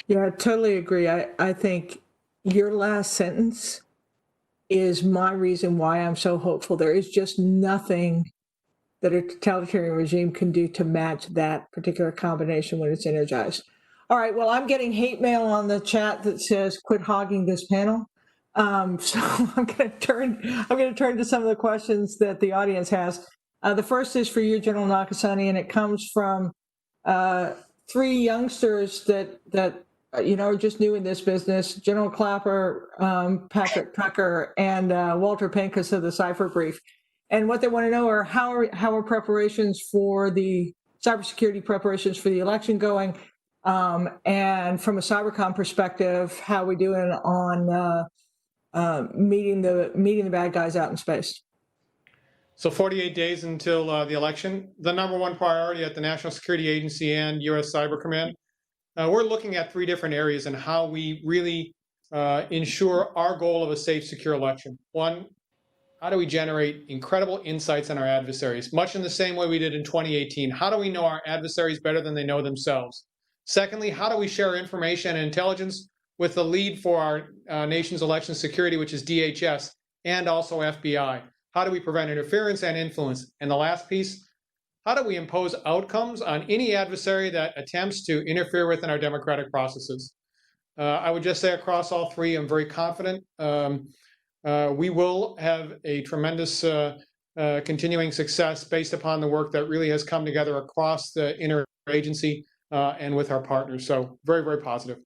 Yeah, I totally agree. I think your last sentence is my reason why I'm so hopeful. There is just nothing that a totalitarian regime can do to match that particular combination when it's energized. All right, well, I'm getting hate mail on the chat that says, quit hogging this panel. So I'm going to turn to some of the questions that the audience has. The first is for you, General Nakasone, and it comes from three youngsters that are just new in this business: General Clapper, Patrick Tucker, and Walter Pincus of the Cipher Brief. And what they want to know are how are preparations for the cybersecurity preparations for the election going? And from a cybercom perspective, how are we doing on meeting the bad guys out in space? So 48 days until the election. The number one priority at the National Security Agency and U.S. Cyber Command, we're looking at three different areas and how we really ensure our goal of a safe, secure election. One, how do we generate incredible insights on our adversaries, much in the same way we did in 2018? How do we know our adversaries better than they know themselves? Secondly, how do we share information and intelligence with the lead for our nation's election security, which is DHS, and also FBI? How do we prevent interference and influence? And the last piece, how do we impose outcomes on any adversary that attempts to interfere within our democratic processes? I would just say across all three, I'm very confident. We will have a tremendous continuing success based upon the work that really has come together across the interagency and with our partners. So very, very positive.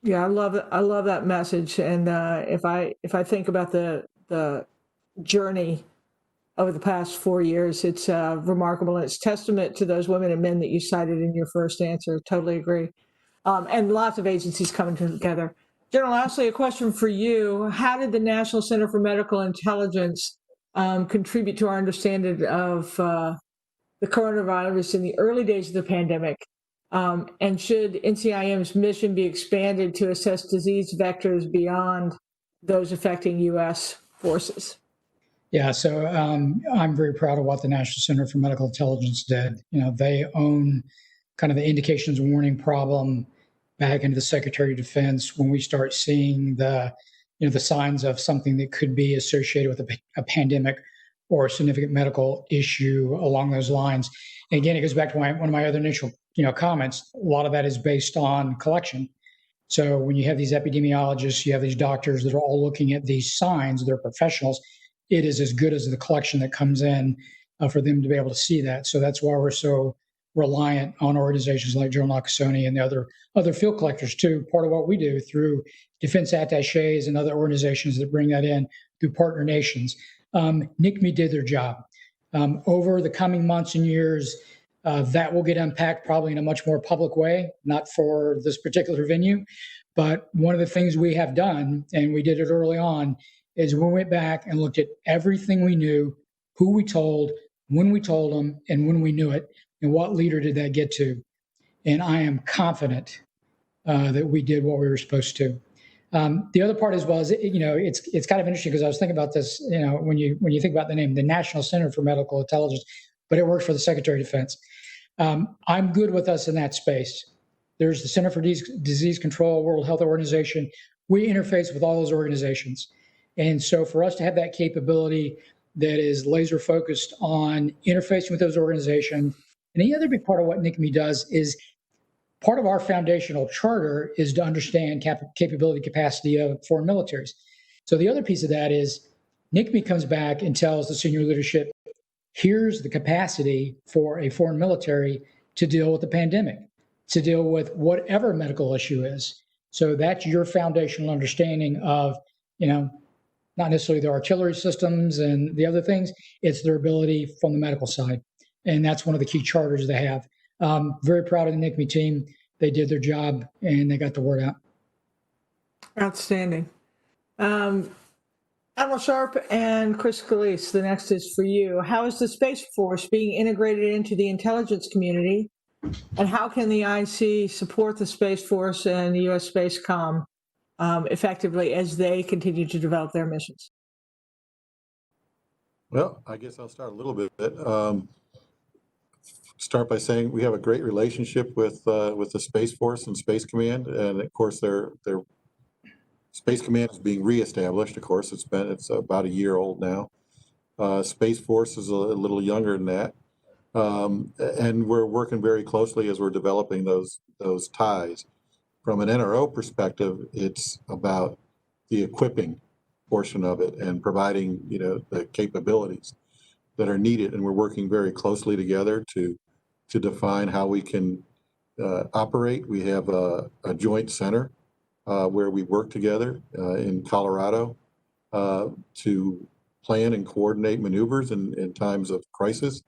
Yeah, I love it. I love that message. And if I think about the journey over the past 4 years, it's remarkable. And it's testament to those women and men that you cited in your first answer. Totally agree. And lots of agencies coming together. General Ashley, a question for you. How did the National Center for Medical Intelligence contribute to our understanding of the coronavirus in the early days of the pandemic? And should NCIM's mission be expanded to assess disease vectors beyond those affecting U.S. forces? Yeah, so I'm very proud of what the National Center for Medical Intelligence did. They own kind of the indications warning problem back into the Secretary of Defense when we start seeing the signs of something that could be associated with a pandemic or a significant medical issue along those lines. And again, it goes back to one of my other initial comments. A lot of that is based on collection. So when you have these epidemiologists, you have these doctors that are all looking at these signs, they're professionals. It is as good as the collection that comes in for them to be able to see that. So that's why we're so reliant on organizations like General Nakasone and the other field collectors too. Part of what we do through defense attaches and other organizations that bring that in through partner nations. NCME did their job. Over the coming months and years, That will get unpacked probably in a much more public way, not for this particular venue. But one of the things we have done, and we did it early on, is we went back and looked at everything we knew, who we told, when we told them, and when we knew it, and what leader did that get to. And I am confident that we did what we were supposed to. The other part as well is, it's kind of interesting because I was thinking about this, when you think about the name, the National Center for Medical Intelligence, but it works for the Secretary of Defense. I'm good with us in that space. There's the Center for Disease Control, World Health Organization. We interface with all those organizations. And so for us to have that capability that is laser focused on interfacing with those organizations, and the other big part of what NCME does is part of our foundational charter is to understand capability capacity of foreign militaries. So the other piece of that is NCME comes back and tells the senior leadership, here's the capacity for a foreign military to deal with the pandemic, to deal with whatever medical issue is. So that's your foundational understanding of, not necessarily the artillery systems and the other things, it's their ability from the medical side. And that's one of the key charters they have. Very proud of the NCME team. They did their job and they got the word out. Outstanding. Admiral Sharp and Chris Scolese, the next is for you. How is the Space Force being integrated into the intelligence community? And how can the IC support the Space Force and the U.S. Space Com effectively as they continue to develop their missions? Well, I guess I'll start a little bit. Start by saying we have a great relationship with the Space Force and Space Command, and of course their Space Command is being reestablished. Of course, it's about a year old now. Space Force is a little younger than that, and we're working very closely as we're developing those ties. From an NRO perspective, it's about the equipping portion of it and providing the capabilities that are needed, and we're working very closely together to define how we can operate. We have a joint center where we work together in Colorado to plan and coordinate maneuvers in times of crisis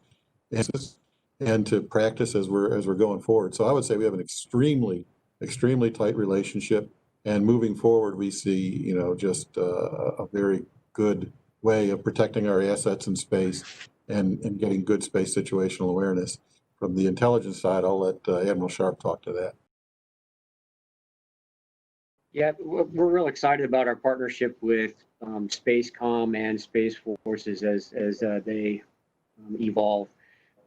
and to practice as we're going forward. So I would say we have an extremely tight relationship, and moving forward we see just a very good way of protecting our assets in space and getting good space situational awareness. From the intelligence side, I'll let Admiral Sharp talk to that. Yeah, we're real excited about our partnership with SpaceCom and Space Forces as they evolve.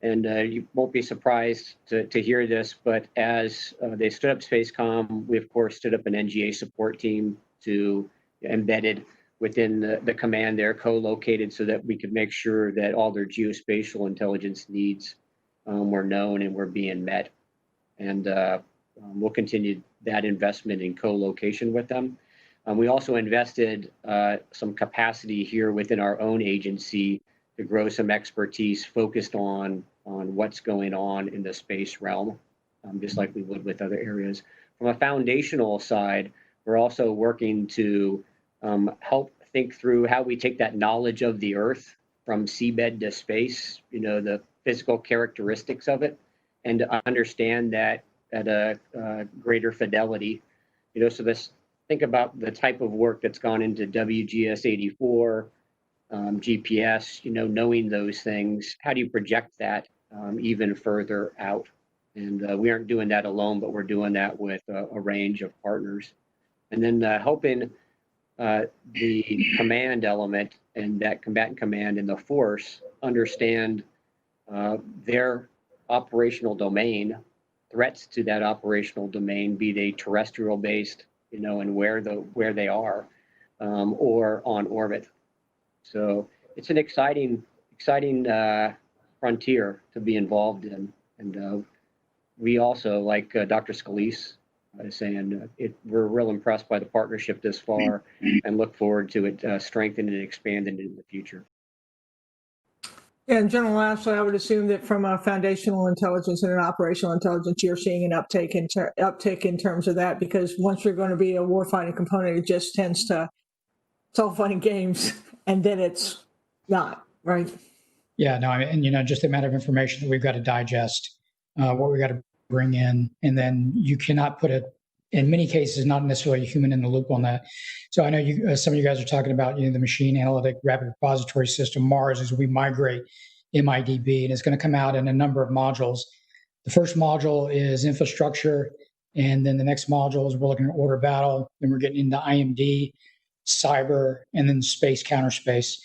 And you won't be surprised to hear this, but as they stood up SpaceCom, we of course stood up an NGA support team to embedded within the command there, co-located, so that we could make sure that all their geospatial intelligence needs were known and were being met. And we'll continue that investment in co-location with them. We also invested some capacity here within our own agency to grow some expertise focused on what's going on in the space realm, just like we would with other areas. From a foundational side, we're also working to help think through how we take that knowledge of the Earth from seabed to space, the physical characteristics of it, and to understand that at a greater fidelity. So think about the type of work that's gone into WGS 84, GPS, knowing those things. How do you project that even further out? And we aren't doing that alone, but we're doing that with a range of partners. And then helping the command element and that combatant command and the force understand their operational domain, threats to that operational domain, be they terrestrial based, and where they are, or on orbit. So it's an exciting frontier to be involved in. And we also, like Dr. Scolese is saying, we're real impressed by the partnership this far and look forward to it strengthening and expanding in the future. Yeah, and General Ashley, I would assume that from a foundational intelligence and an operational intelligence, you're seeing an uptick in terms of that, because once you're going to be a warfighting component, it just tends to, it's all fun and games, and then it's not, right? Yeah, no, and just the amount of information that we've got to digest what we got to bring in. And then you cannot put in many cases, not necessarily a human in the loop on that. So I know some of you guys are talking about, the machine analytic rapid repository system, MARS, as we migrate MIDB, and it's going to come out in a number of modules. The first module is infrastructure, and then the next module is we're looking at order battle, then we're getting into IMD, cyber, and then space, counterspace.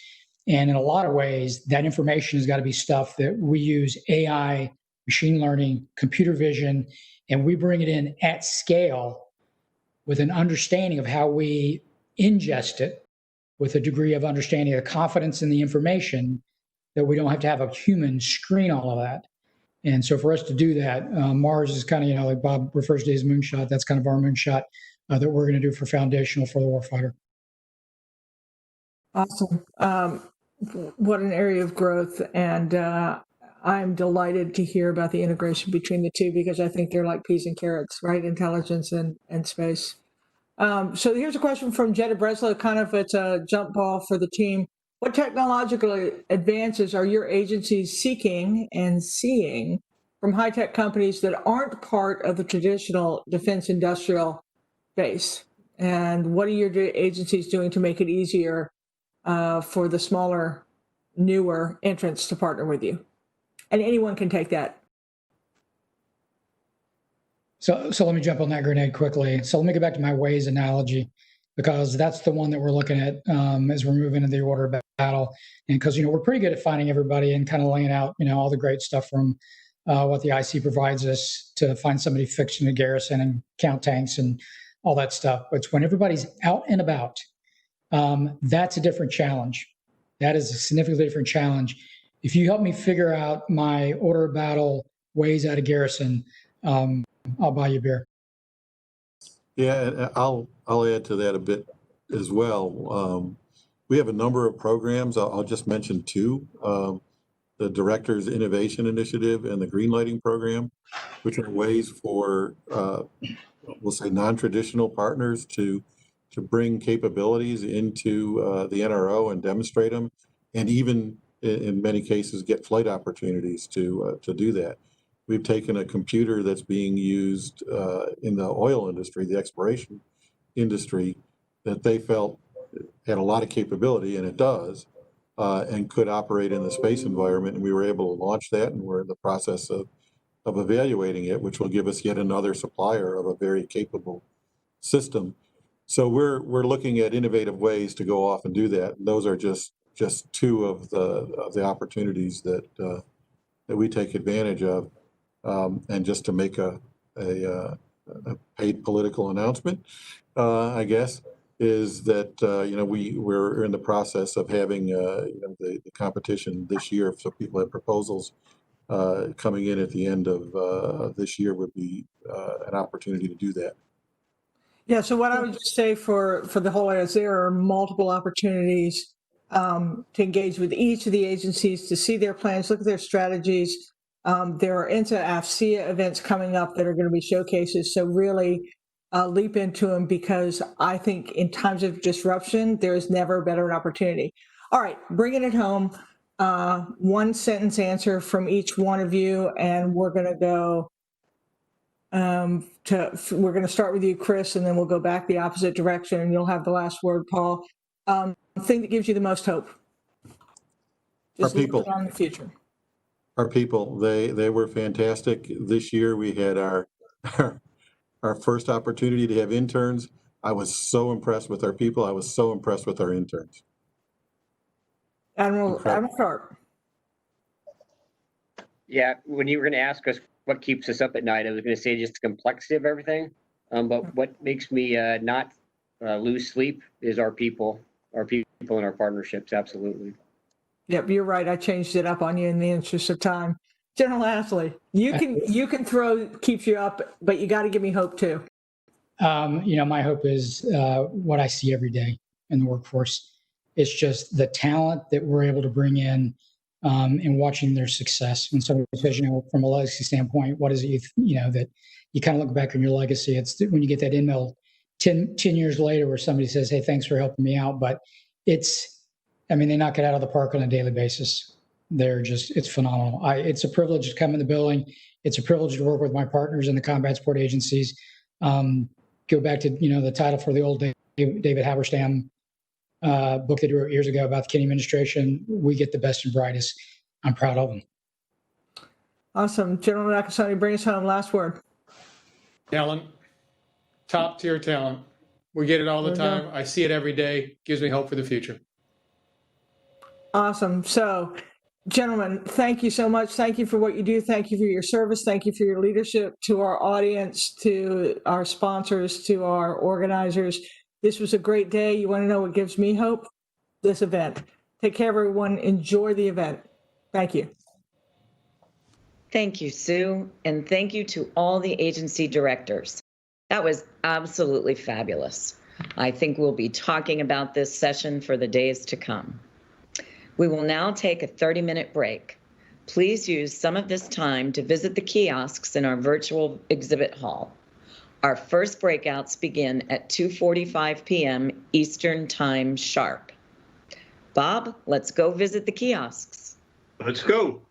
And in a lot of ways, that information has got to be stuff that we use AI, machine learning, computer vision, and we bring it in at scale with an understanding of how we ingest it, with a degree of understanding of confidence in the information, that we don't have to have a human screen all of that. And so for us to do that, Mars is kind of, like Bob refers to his moonshot, that's kind of our moonshot that we're going to do for foundational for the warfighter. Awesome. What an area of growth. And I'm delighted to hear about the integration between the two, because I think they're like peas and carrots, right? Intelligence and space. So here's a question from Jetta Breslow, kind of it's a jump ball for the team. What technological advances are your agencies seeking and seeing from high-tech companies that aren't part of the traditional defense industrial base? And what are your agencies doing to make it easier for the smaller, newer entrants to partner with you? And anyone can take that. So let me jump on that grenade quickly. So let me go back to my Waze analogy, because that's the one that we're looking at as we're moving into the order of battle. And because, we're pretty good at finding everybody and kind of laying out, all the great stuff from what the IC provides us to find somebody fixing the garrison and count tanks and all that stuff. But when everybody's out and about, that's a different challenge. That is a significantly different challenge. If you help me figure out my order of battle Waze out of garrison, I'll buy you a beer. Yeah, I'll add to that a bit as well. We have a number of programs. I'll just mention two: the Director's Innovation Initiative and the Greenlighting Program, which are ways for we'll say non-traditional partners to bring capabilities into the NRO and demonstrate them, and even in many cases get flight opportunities to do that. We've taken a computer that's being used in the oil industry, the exploration industry, that they felt had a lot of capability, and it does, and could operate in the space environment. And we were able to launch that, and we're in the process of evaluating it, which will give us yet another supplier of a very capable system. So we're looking at innovative ways to go off and do that. And those are just two of the opportunities that we take advantage of. And just to make a paid political announcement, I guess, is that we're in the process of having the competition this year. So people have proposals coming in at the end of this year would be an opportunity to do that. Yeah. So what I would just say for the whole area is there are multiple opportunities to engage with each of the agencies, to see their plans, look at their strategies. There are INSA AFCEA events coming up that are going to be showcases. So really leap into them, because I think in times of disruption, there is never a better opportunity. All right, bringing it home. One sentence answer from each one of you, and we're going to go we're going to start with you, Chris, and then we'll go back the opposite direction, and you'll have the last word, Paul. Thing that gives you the most hope. Just our people. On the future. Our people, they were fantastic. This year we had our first opportunity to have interns. I was so impressed with our people. I was so impressed with our interns. Admiral Clark. Yeah, when you were going to ask us what keeps us up at night, I was going to say just the complexity of everything. But what makes me not lose sleep is our people and our partnerships. Absolutely. Yep, you're right. I changed it up on you in the interest of time. General Ashley, you can throw keeps you up, but you got to give me hope too. My hope is what I see every day in the workforce. It's just the talent that we're able to bring in and watching their success. And so, because, from a legacy standpoint, what is it, that you kind of look back on your legacy? It's when you get that email 10 years later where somebody says, hey, thanks for helping me out. But they knock it out of the park on a daily basis. it's phenomenal. It's a privilege to come in the building. It's a privilege to work with my partners in the combat support agencies. Go back to, the title for the old David Halberstam book that he wrote years ago about the Kennedy administration. We get the best and brightest. I'm proud of them. Awesome. General Nakasone, bring us home. Last word. Talent, top tier talent. We get it all the time. I see it every day. Gives me hope for the future. Awesome. So, gentlemen, thank you so much. Thank you for what you do. Thank you for your service. Thank you for your leadership. To our audience, to our sponsors, to our organizers. This was a great day. You want to know what gives me hope? This event. Take care, everyone. Enjoy the event. Thank you. Thank you, Sue. And thank you to all the agency directors. That was absolutely fabulous. I think we'll be talking about this session for the days to come. We will now take a 30-minute break. Please use some of this time to visit the kiosks in our virtual exhibit hall. Our first breakouts begin at 2:45 p.m. Eastern Time sharp. Bob, let's go visit the kiosks. Let's go.